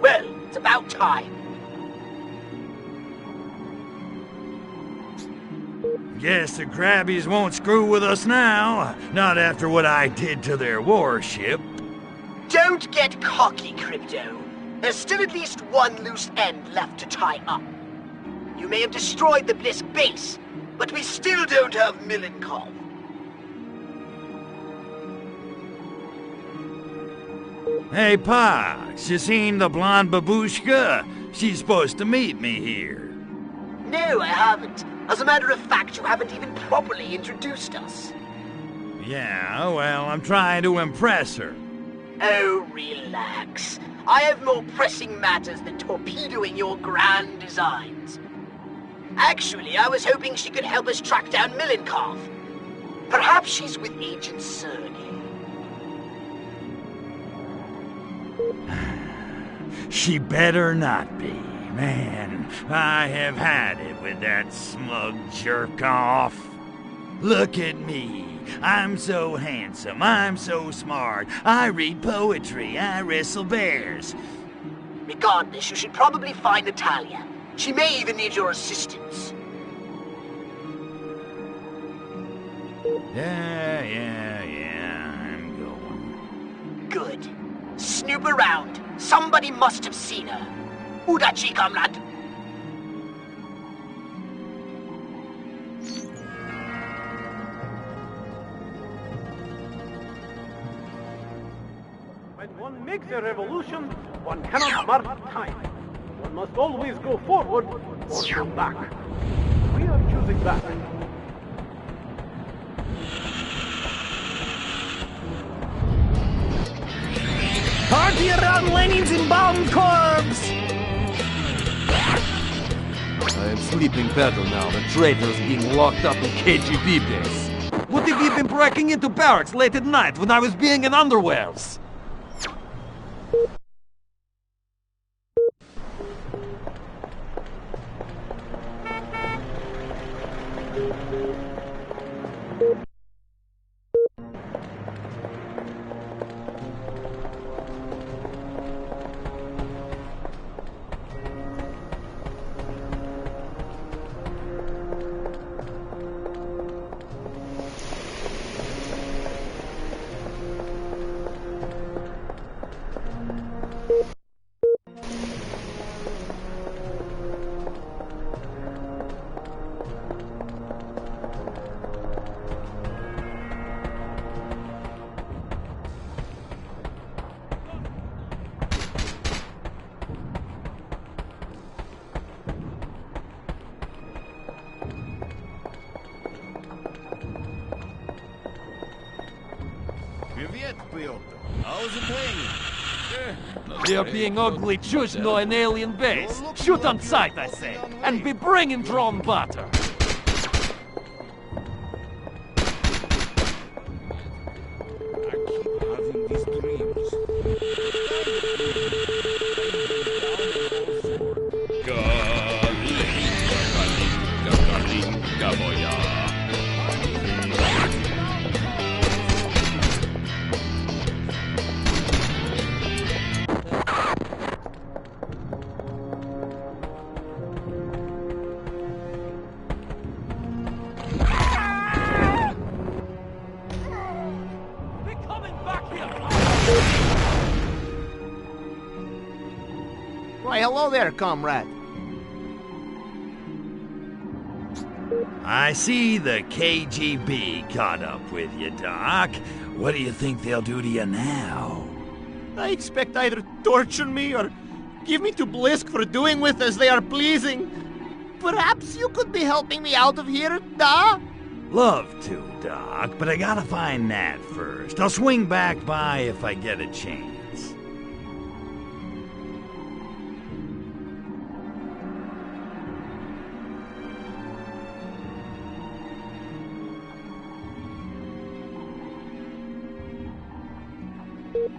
Well, it's about time. Guess the Krabbies won't screw with us now. Not after what I did to their warship. Don't get cocky, Crypto. There's still at least one loose end left to tie up. You may have destroyed the Blisk base, but we still don't have Milenkov. Hey, Pox, you seen the blonde babushka? She's supposed to meet me here. No, I haven't. As a matter of fact, you haven't even properly introduced us. Yeah, well, I'm trying to impress her. Oh, relax. I have more pressing matters than torpedoing your grand designs. Actually, I was hoping she could help us track down Milenkov. Perhaps she's with Agent Sergey. She better not be. Man, I have had it with that smug jerk-off. Look at me. I'm so handsome. I'm so smart. I read poetry. I wrestle bears. Regardless, you should probably find Natalia. She may even need your assistance. Yeah, I'm going. Good. Snoop around. Somebody must have seen her. Udachi, comrade. When one makes a revolution, one cannot mark time. One must always go forward or go back. We are choosing back. Party around Lenin's embalmed corpse! I am sleeping better now than traitors being locked up in KGB base. What if you've been breaking into barracks late at night when I was being in underwears? How's it playing? They are being ugly Chuzhno in alien base. Shoot on sight, I say, and be bringing drone butter. Having these dreams. Kalinka, moja. Why, hello there, comrade. I see the KGB caught up with you, Doc. What do you think they'll do to you now? I expect either torture me or give me to Blisk for doing with as they are pleasing. Perhaps you could be helping me out of here, da? Love to, Doc, but I gotta find Nat first. I'll swing back by if I get a chance.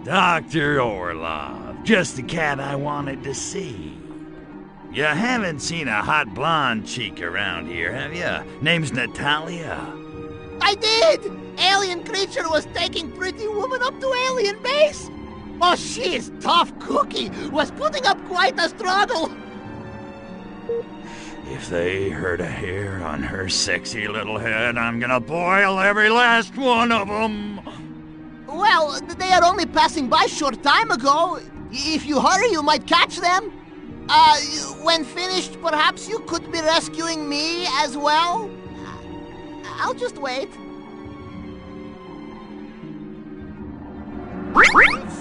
Dr. Orlov, Just the cat I wanted to see. You haven't seen a hot blonde chick around here, have you? Name's Natalia. I did! Alien creature was taking pretty woman up to alien base. Oh, she is tough cookie. Was putting up quite a struggle. If they hurt a hair on her sexy little head, I'm gonna boil every last one of them. Well, they are only passing by short time ago. If you hurry, you might catch them. When finished, perhaps you could be rescuing me as well? I'll just wait.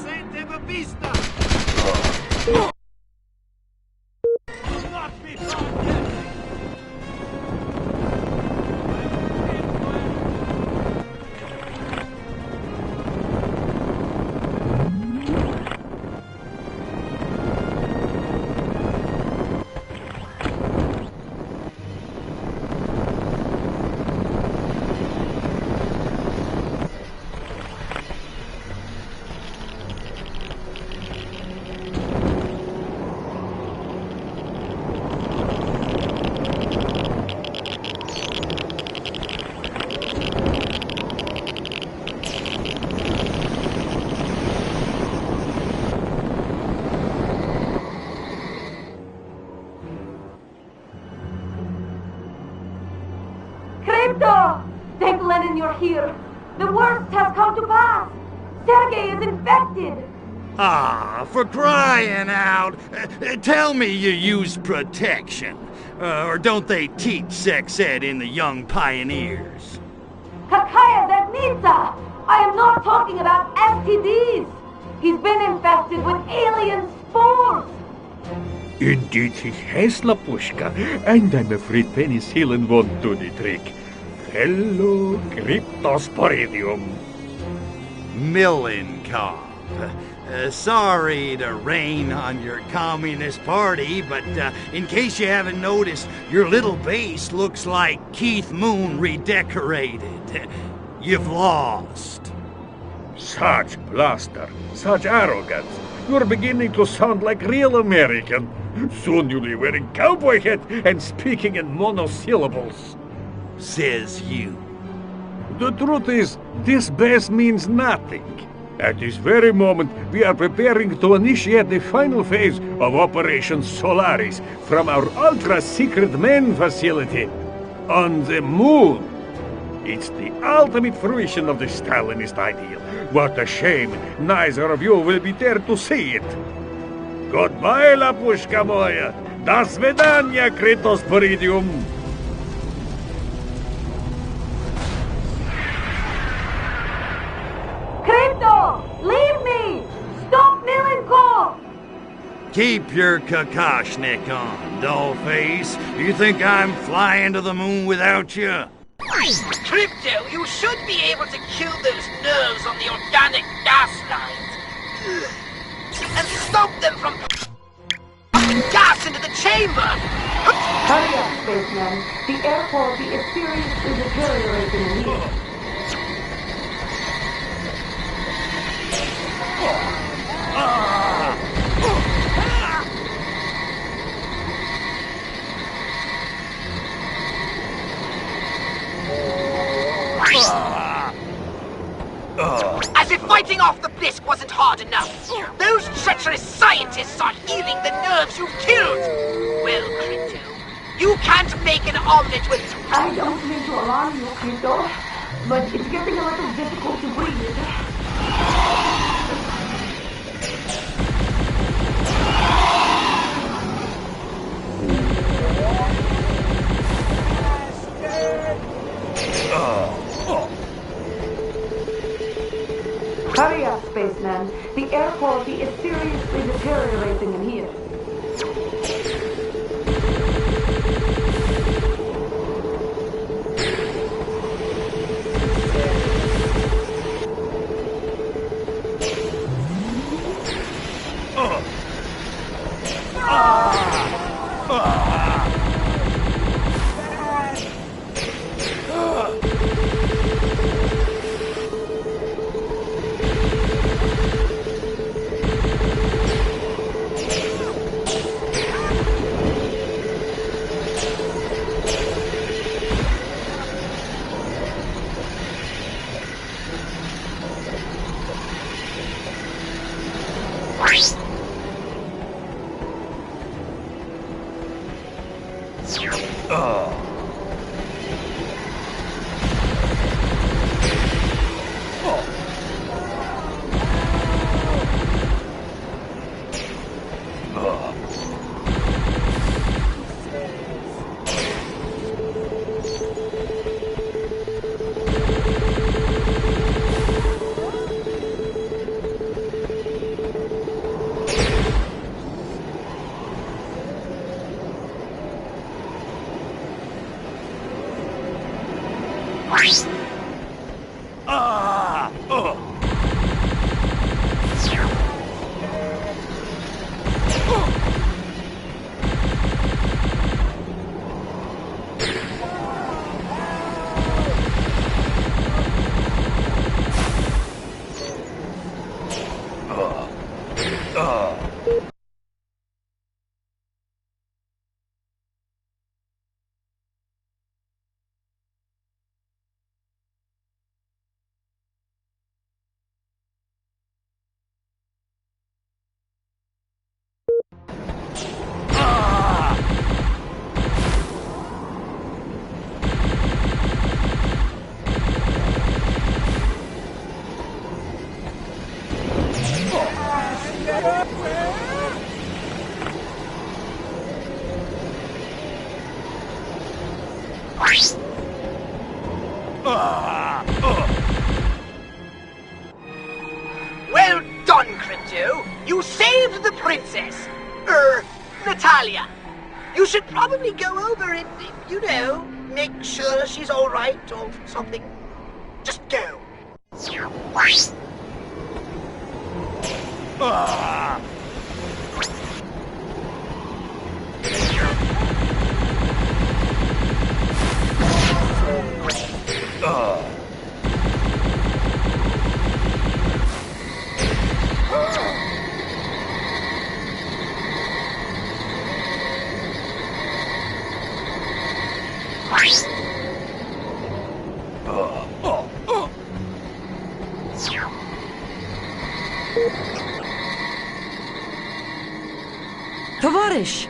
Sente Babista! Not before death! Thank Lenin you're here. The worst has come to pass. Sergei is infected. Ah, for crying out! Tell me you use protection. Or don't they teach sex ed in the Young Pioneers? Kakaya Zernitsa! I am not talking about STDs. He's been infested with alien spores. Indeed he has, Lapushka, and I'm afraid penicillin won't do the trick. Hello, Cryptosporidium. Millencob. Sorry to rain on your communist party, but in case you haven't noticed, your little base looks like Keith Moon redecorated. You've lost. Such bluster, such arrogance. You're beginning to sound like real American. Soon you'll be wearing cowboy hat and speaking in monosyllables. Says you. The truth is, this base means nothing. At this very moment, we are preparing to initiate the final phase of Operation Solaris from our ultra-secret main facility on the moon. It's the ultimate fruition of the Stalinist ideal. What a shame neither of you will be there to see it. Goodbye, Lapushka moya. До свидания, Cryptosporidium. Crypto! Leave me! Stop Millencob! Keep your Kakashnik on, dollface. You think I'm flying to the moon without you? Crypto, you should be able to kill those nerves on the organic gas lines. And stop them from pumping gas into the chamber! Hurry up, spaceman. The air quality is seriously deteriorating in here. As if fighting off the Blisk wasn't hard enough. Those treacherous scientists are healing the nerves you've killed. Well, Crypto, you can't make an omelet with... I don't mean to alarm you, Crypto, but it's getting a little difficult to breathe. Hurry up, spaceman. The air quality is seriously deteriorating in here. Well done, Crypto. You saved the princess. Natalia. You should probably go over and, you know, make sure she's all right or something. Just go. Tovarish!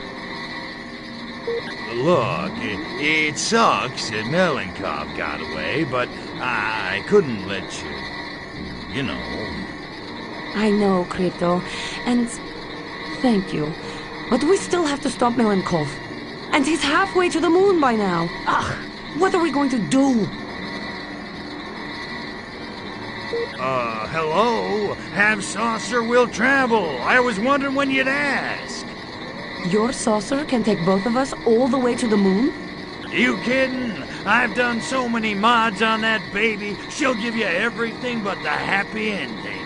Look, it sucks that Melenkov got away, but I couldn't let you know. I know, Crypto, and thank you. But we still have to stop Melenkov. And he's halfway to the moon by now. What are we going to do? Hello? Have saucer will travel. I was wondering when you'd ask. Your saucer can take both of us all the way to the moon? You kidding? I've done so many mods on that baby, she'll give you everything but the happy ending.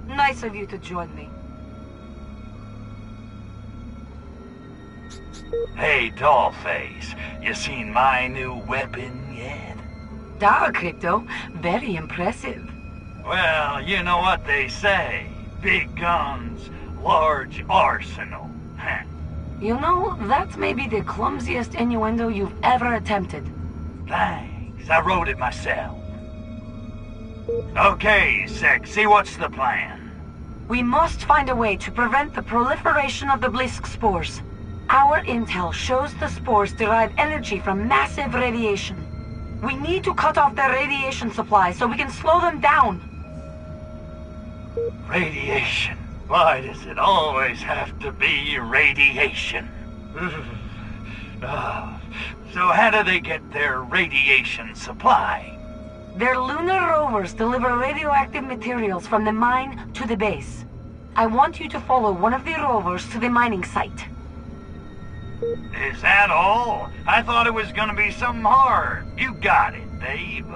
Nice of you to join me. Hey, Dollface, you seen my new weapon yet? Da, Crypto. Very impressive. Well, you know what they say. Big guns, large arsenal. You know, that may be the clumsiest innuendo you've ever attempted. Thanks, I wrote it myself. Okay, Sexy, what's the plan? We must find a way to prevent the proliferation of the Blisk spores. Our intel shows the spores derive energy from massive radiation. We need to cut off their radiation supply so we can slow them down. Radiation? Why does it always have to be radiation? So how do they get their radiation supply? Their lunar rovers deliver radioactive materials from the mine to the base. I want you to follow one of the rovers to the mining site. Is that all? I thought it was gonna be something hard. You got it, babe.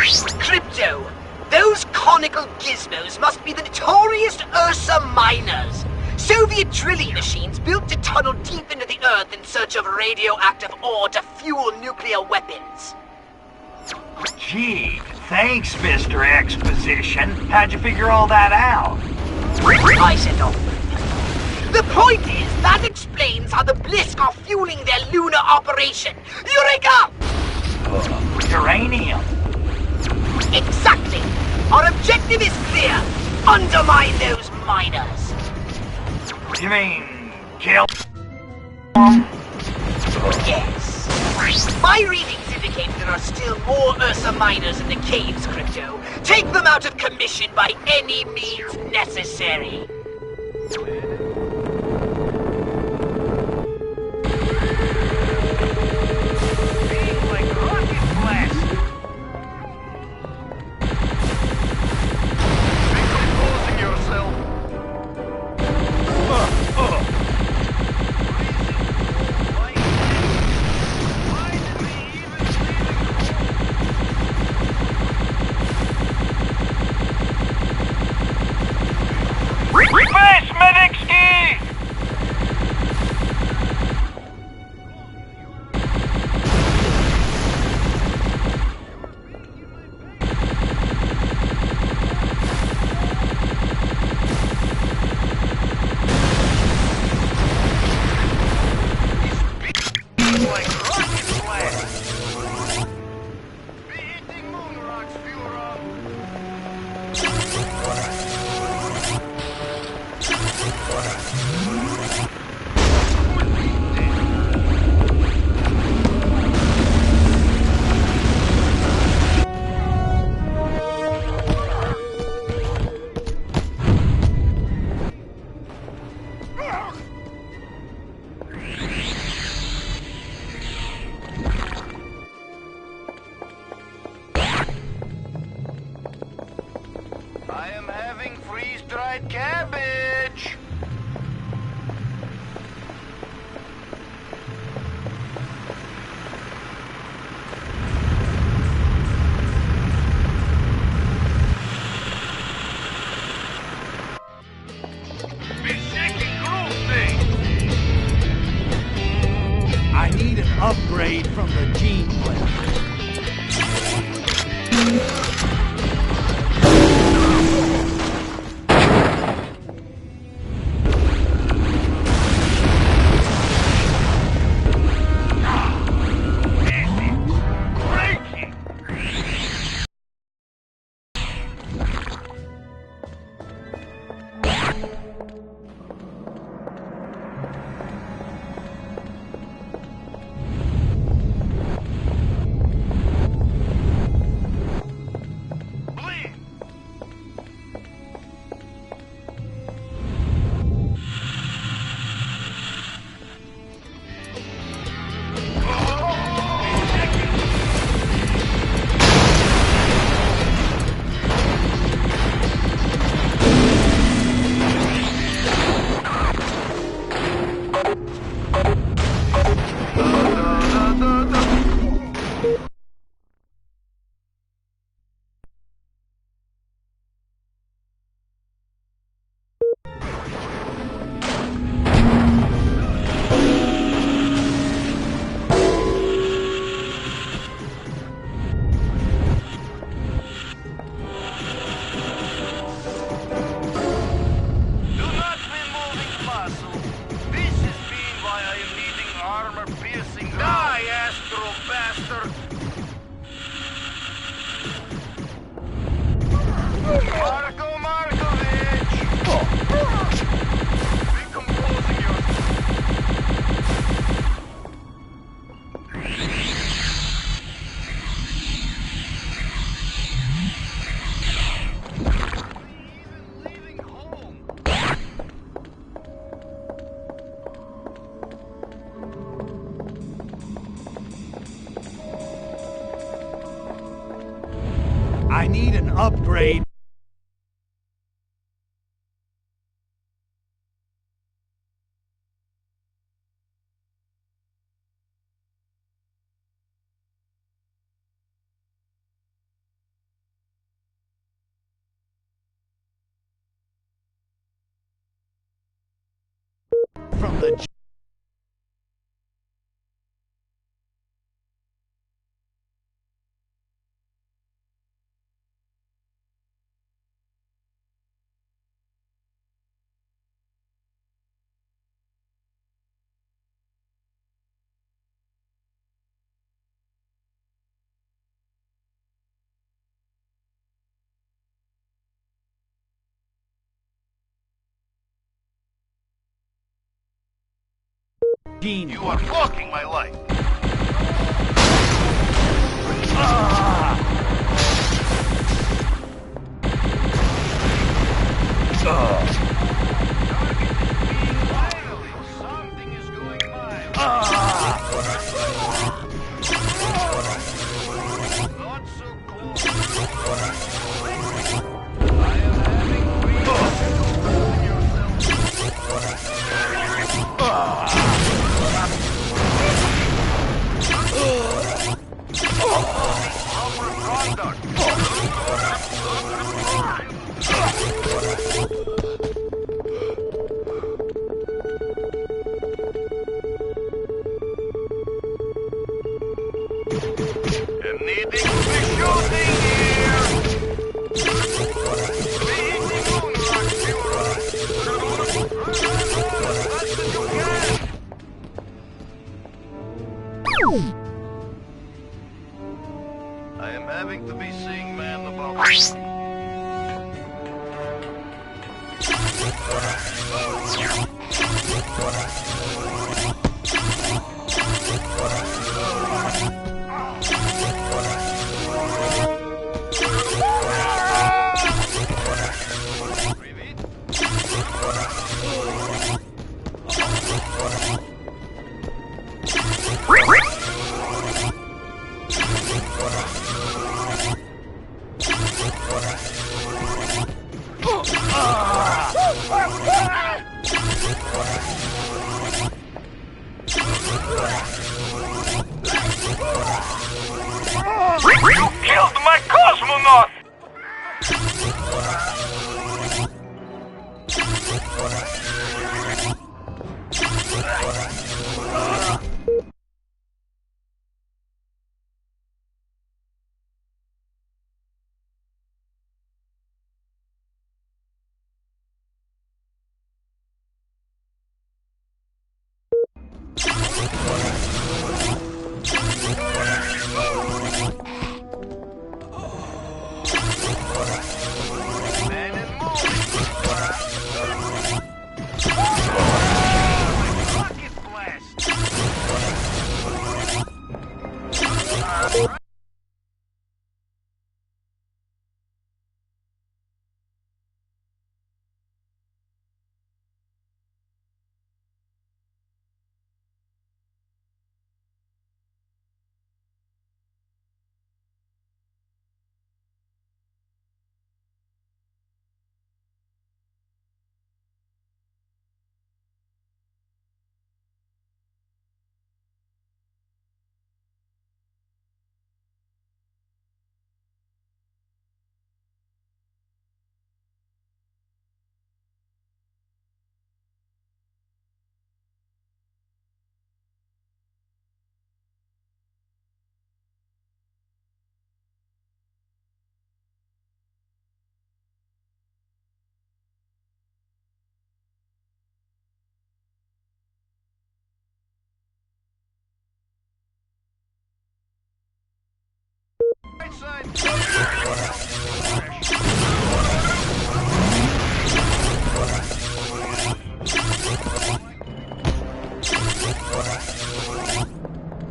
Crypto, those conical gizmos must be the notorious Ursa miners. Soviet drilling machines built to tunnel deep into the earth in search of radioactive ore to fuel nuclear weapons. Gee, thanks, Mr. Exposition. How'd you figure all that out? I said no. The point is, that explains how the Blisk are fueling their lunar operation. Eureka! Uranium. Exactly. Our objective is clear. Undermine those miners. You mean kill? Yes. My readings indicate there are still more Ursa miners in the caves, Crypto. Take them out of commission by any means necessary. Reverse medic ski! I am having freeze-dried cabbage. I need an upgrade from the gene planet. I need an upgrade. from the... You are blocking my light. Something is going mild. Not so close. I am having I am having to be seeing man about. You killed my cosmonaut!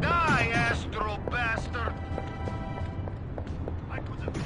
Die, Astro bastard! I could have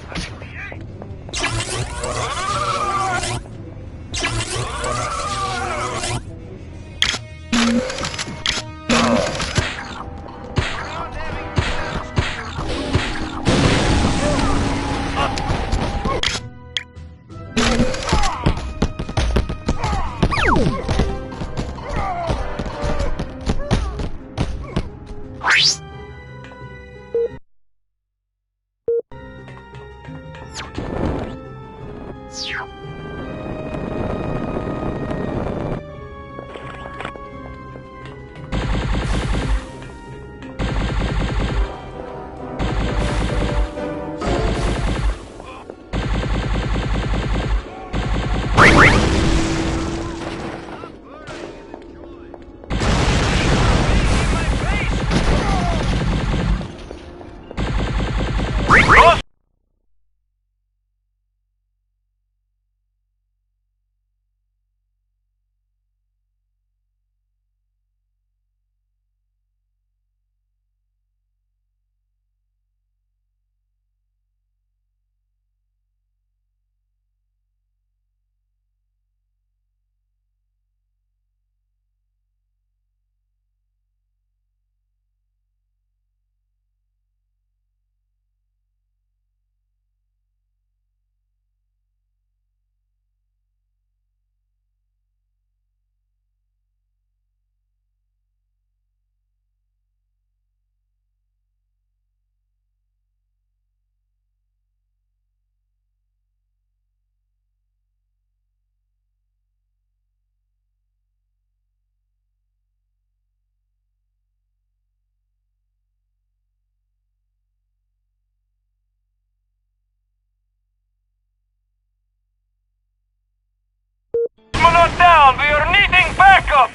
not down. We are needing backup.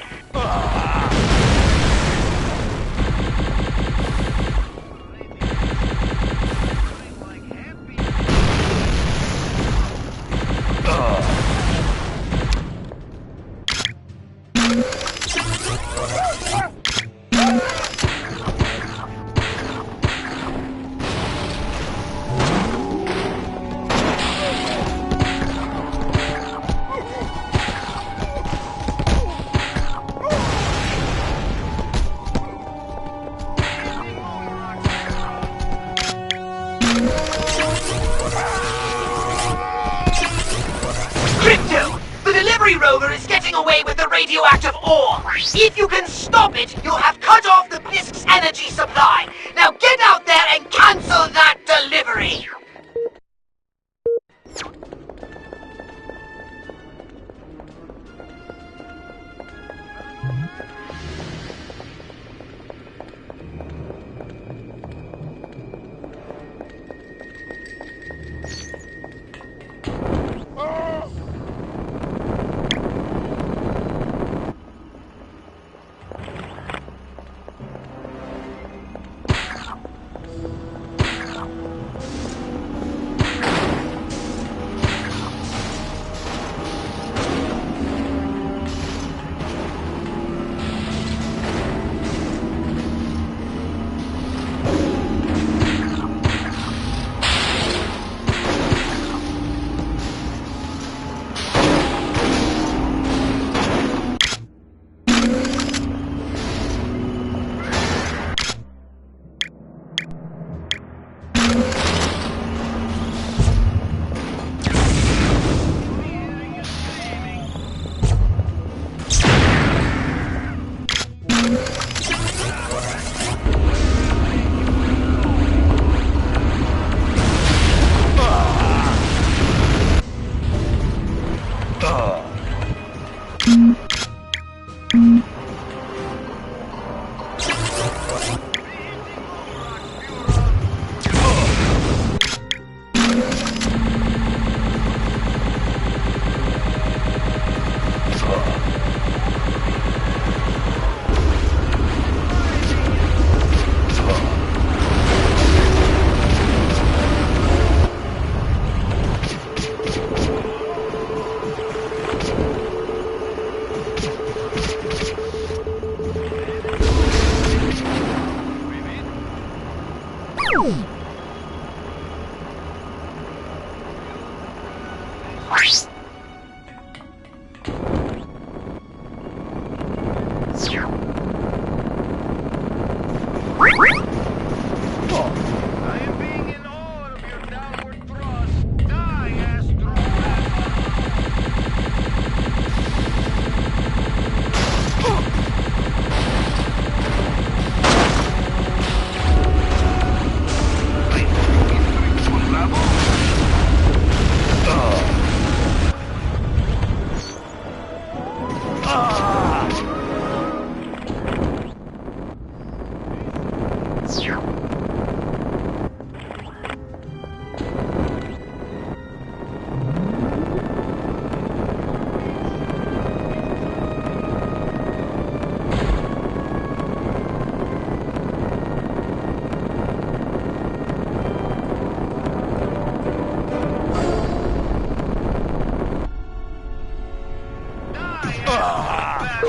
Crypto! The delivery rover is getting away with the radioactive ore! If you can stop it, you'll have cut off the Blisk's energy supply! Now get out there and cancel that delivery!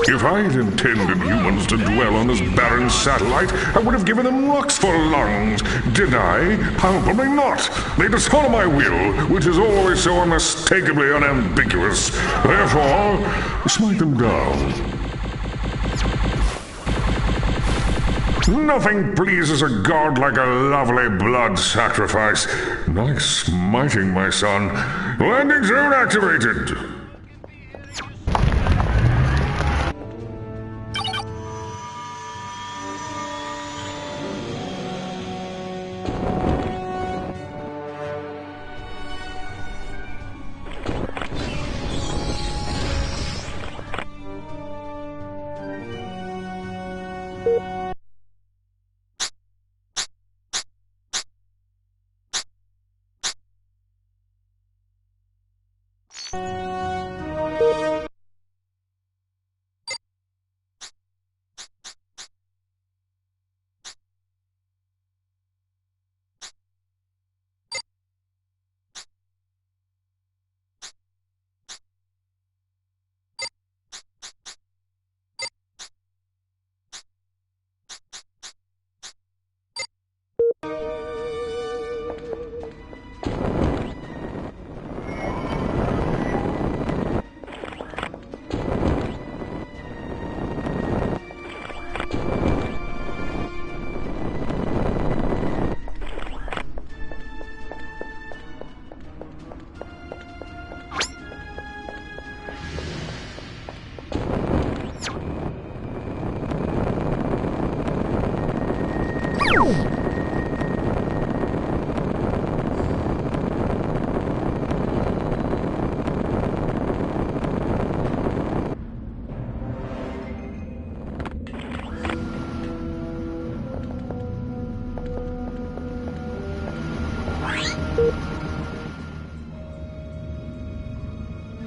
If I'd intended humans to dwell on this barren satellite, I would have given them rocks for lungs. Did I? Probably not. They dishonor my will, which is always so unmistakably unambiguous. Therefore, smite them down. Nothing pleases a god like a lovely blood sacrifice. Nice smiting, my son. Landing zone activated.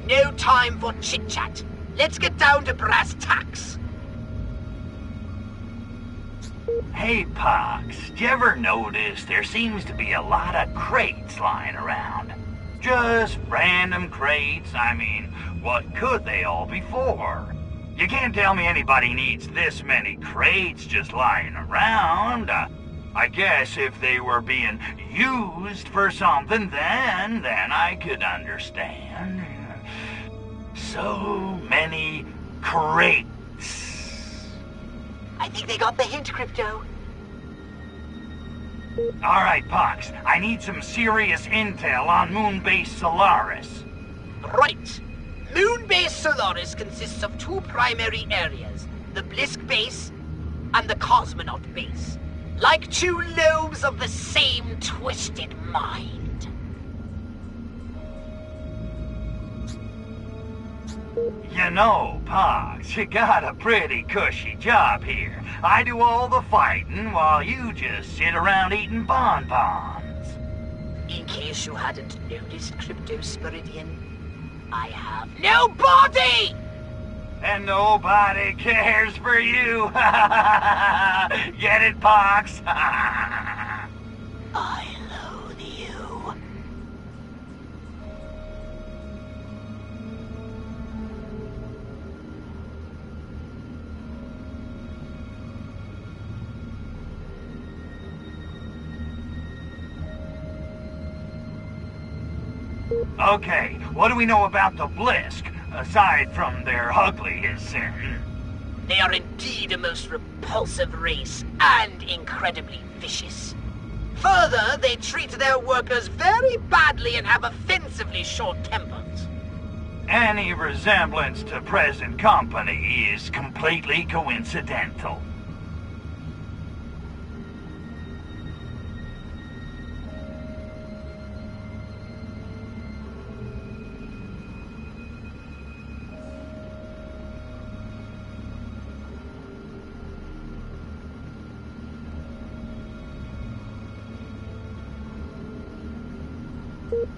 No time for chit-chat. Let's get down to brass tacks. Hey, Pox, do you ever notice there seems to be a lot of crates lying around? Just random crates. I mean, what could they all be for? You can't tell me anybody needs this many crates just lying around. I guess if they were being used for something, then I could understand. So many crates. I think they got the hint, Crypto. All right, Pox, I need some serious intel on Moonbase Solaris. Right. Moonbase Solaris consists of two primary areas, the Blisk Base and the Cosmonaut Base. Like two lobes of the same twisted mind. You know, Pox, you got a pretty cushy job here. I do all the fighting while you just sit around eating bonbons. In case you hadn't noticed, Crypto Spiridian, I have no body! And nobody cares for you. Get it, Pox? I loathe you. Okay, what do we know about the Blisk, aside from their ugliness? They are indeed a most repulsive race, and incredibly vicious. Further, they treat their workers very badly and have offensively short tempers. Any resemblance to present company is completely coincidental.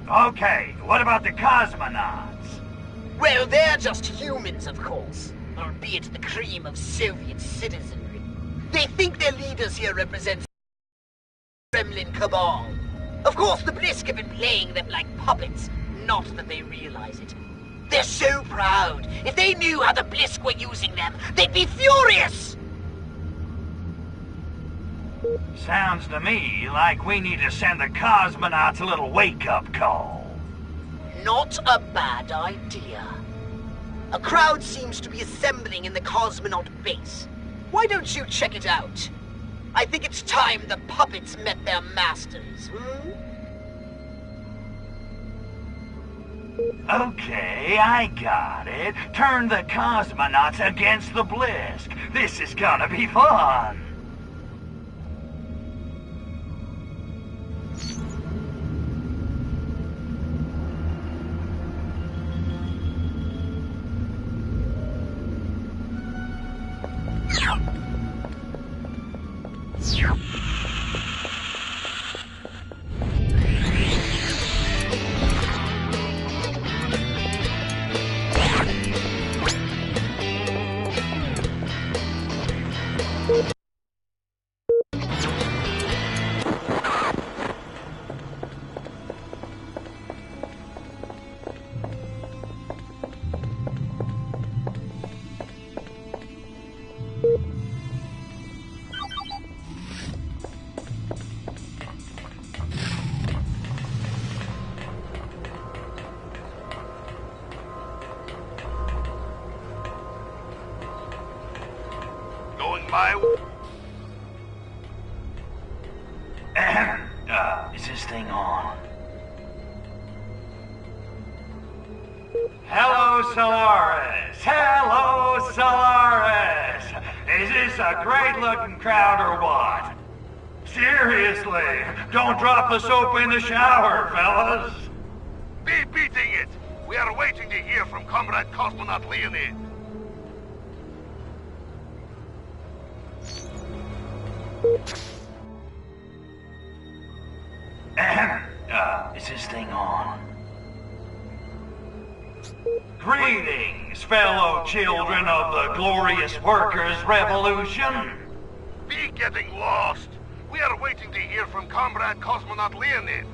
Okay, what about the cosmonauts? Well, they're just humans, of course, albeit the cream of Soviet citizenry. They think their leaders here represent the Kremlin cabal. Of course, the Blisk have been playing them like puppets, not that they realize it. They're so proud. If they knew how the Blisk were using them, they'd be furious! Sounds to me like we need to send the cosmonauts a little wake-up call. Not a bad idea. A crowd seems to be assembling in the Cosmonaut base. Why don't you check it out? I think it's time the puppets met their masters, Okay, I got it. Turn the cosmonauts against the Blisk. This is gonna be fun. Is this thing on? Hello, Solaris! Hello, Solaris! Is this a great-looking crowd or what? Seriously, don't drop the soap in the shower, fellas! Be beating it! We are waiting to hear from Comrade Cosmonaut Leonid. is this thing on? Greetings, fellow children of the glorious Workers' Revolution. Be getting lost. We are waiting to hear from Comrade Cosmonaut Leonid.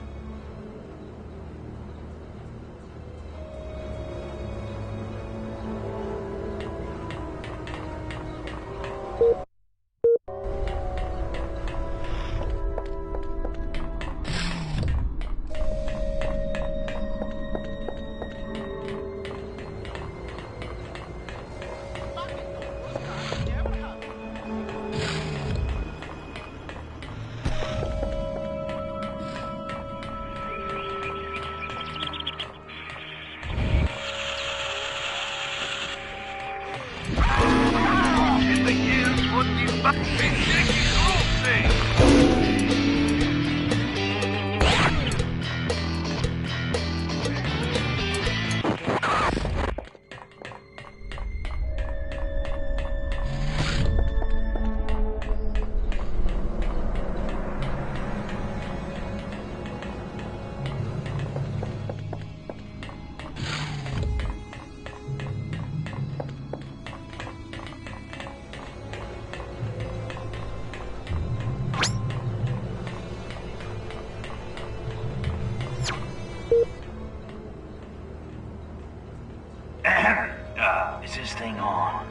Is this thing on?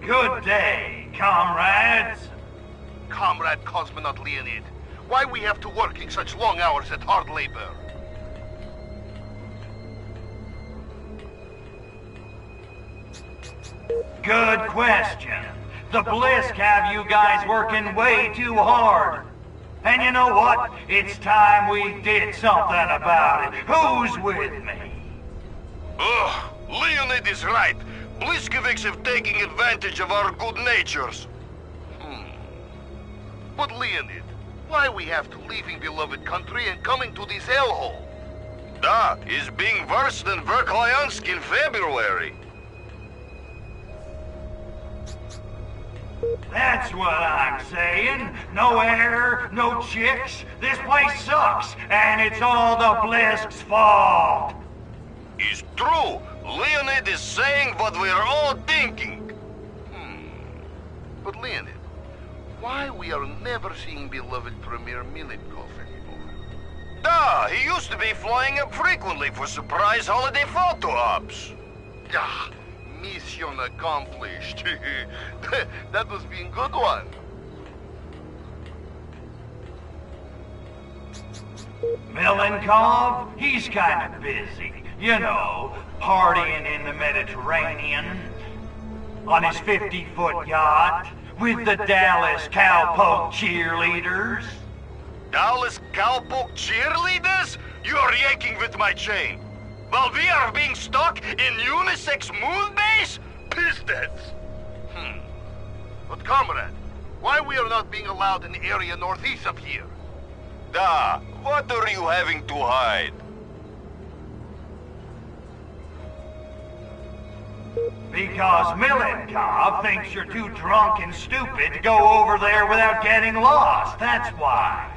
Good day, comrades. Comrade Cosmonaut Leonid, why we have to working such long hours at hard labor? Good question. The Blisk have you guys working way too hard. And you know what? It's time we did something about it. Who's with me? Ugh, Leonid is right. Bliskovics have taken advantage of our good natures. But Leonid, why we have to leaving beloved country and coming to this hellhole? That is being worse than Verkhoyansk in February. That's what I'm saying. No air, no chicks. This place sucks, and it's all the Blisk's fault. It's true. Leonid is saying what we're all thinking. But Leonid, why we are never seeing beloved Premier Milenkov anymore? He used to be flying up frequently for surprise holiday photo ops. Mission accomplished. That must be a good one. Milenkov, he's kind of busy. You know, partying in the Mediterranean, on his 50-foot yacht, with the Dallas Cowpoke cheerleaders. Dallas Cowpoke cheerleaders? You're yanking with my chain. While we are being stuck in unisex moon base? Pistons! But comrade, why we are not being allowed in the area northeast of here? What are you having to hide? Because Milenkov thinks you're too drunk and stupid to go over there without getting lost, that's why.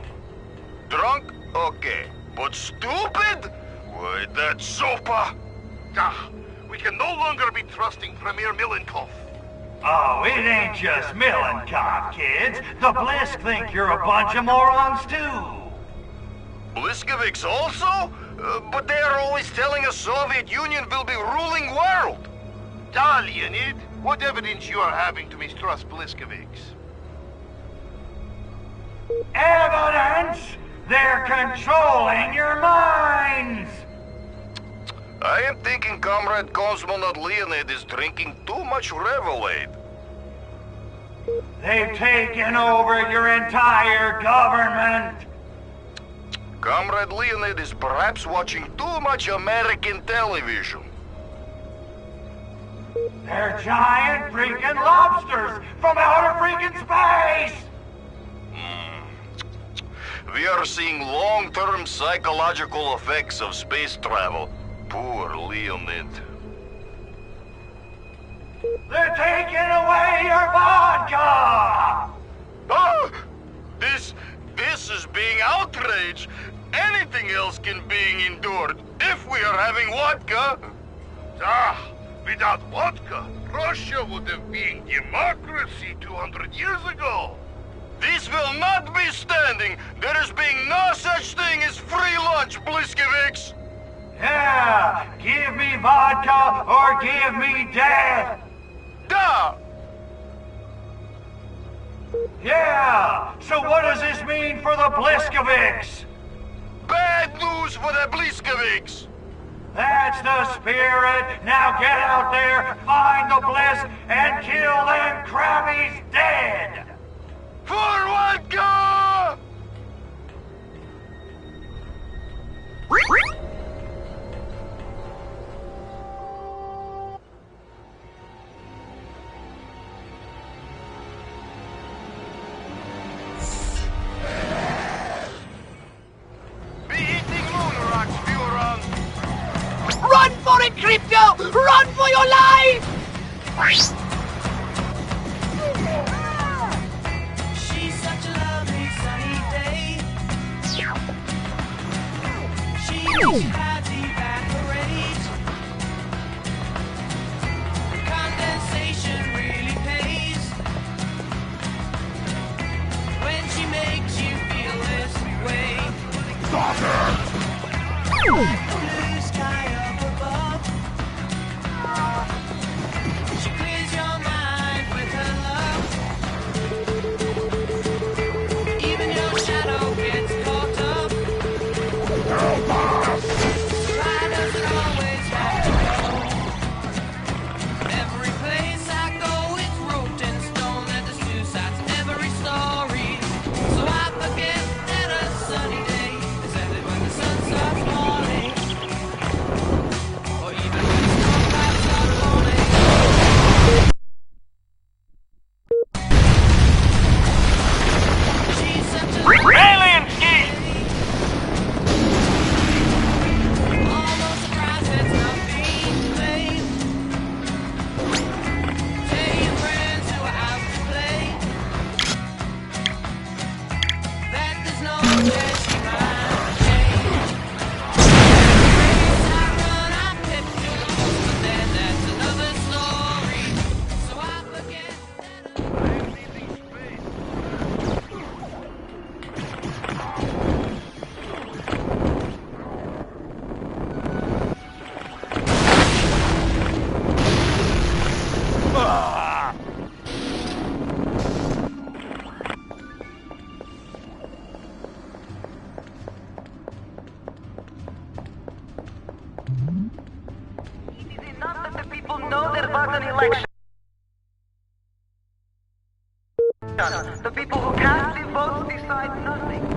Drunk? Okay. But stupid? Why, that's super. We can no longer be trusting Premier Milenkov. Oh, it ain't just Milenkov, kids. The Blisk think you're a bunch of morons, too. Bliskovics also? But they are always telling us Soviet Union will be ruling world. Leonid, what evidence you are having to mistrust Bliskovics? Evidence? They're controlling your minds! I am thinking Comrade Cosmonaut Leonid is drinking too much Revelade. They've taken over your entire government! Comrade Leonid is perhaps watching too much American television. They're giant freaking lobsters from outer freaking space! We are seeing long-term psychological effects of space travel. Poor Leonid. They're taking away your vodka! This is being outraged. Anything else can be endured if we are having vodka. Without vodka, Russia would have been democracy 200 years ago. This will not be standing. There is being no such thing as free lunch, Bliskeviks. Yeah, give me vodka or give me death. Da! Yeah, so what does this mean for the Bliskeviks? Bad news for the Bliskeviks. That's the spirit. Now get out there, find the Bliss, and kill them crabbies dead. For vodka! Be eating moon rocks, Furon. Run for it, Crypto! Run for your life! She's such a lovely sunny day. She clouds evaporate. Condensation really pays when she makes you feel this way. Blue sky up above. She clears your mind with her love. Even your shadow gets caught up. Why does it always have to go? Every place I go, it's wrote in stone that there's two sides to every story. So I forget that a sunny day is ended when the sun starts falling, or even when the storm clouds start rolling. She's such a Alien ski! almost surprised it's not being played. Tell your friends who are out to play that there's no chance she might change. Race I run, I pip to the post, but then that's another story. So I forget that It is enough that the people know there was an election. The people who cast the votes decide nothing.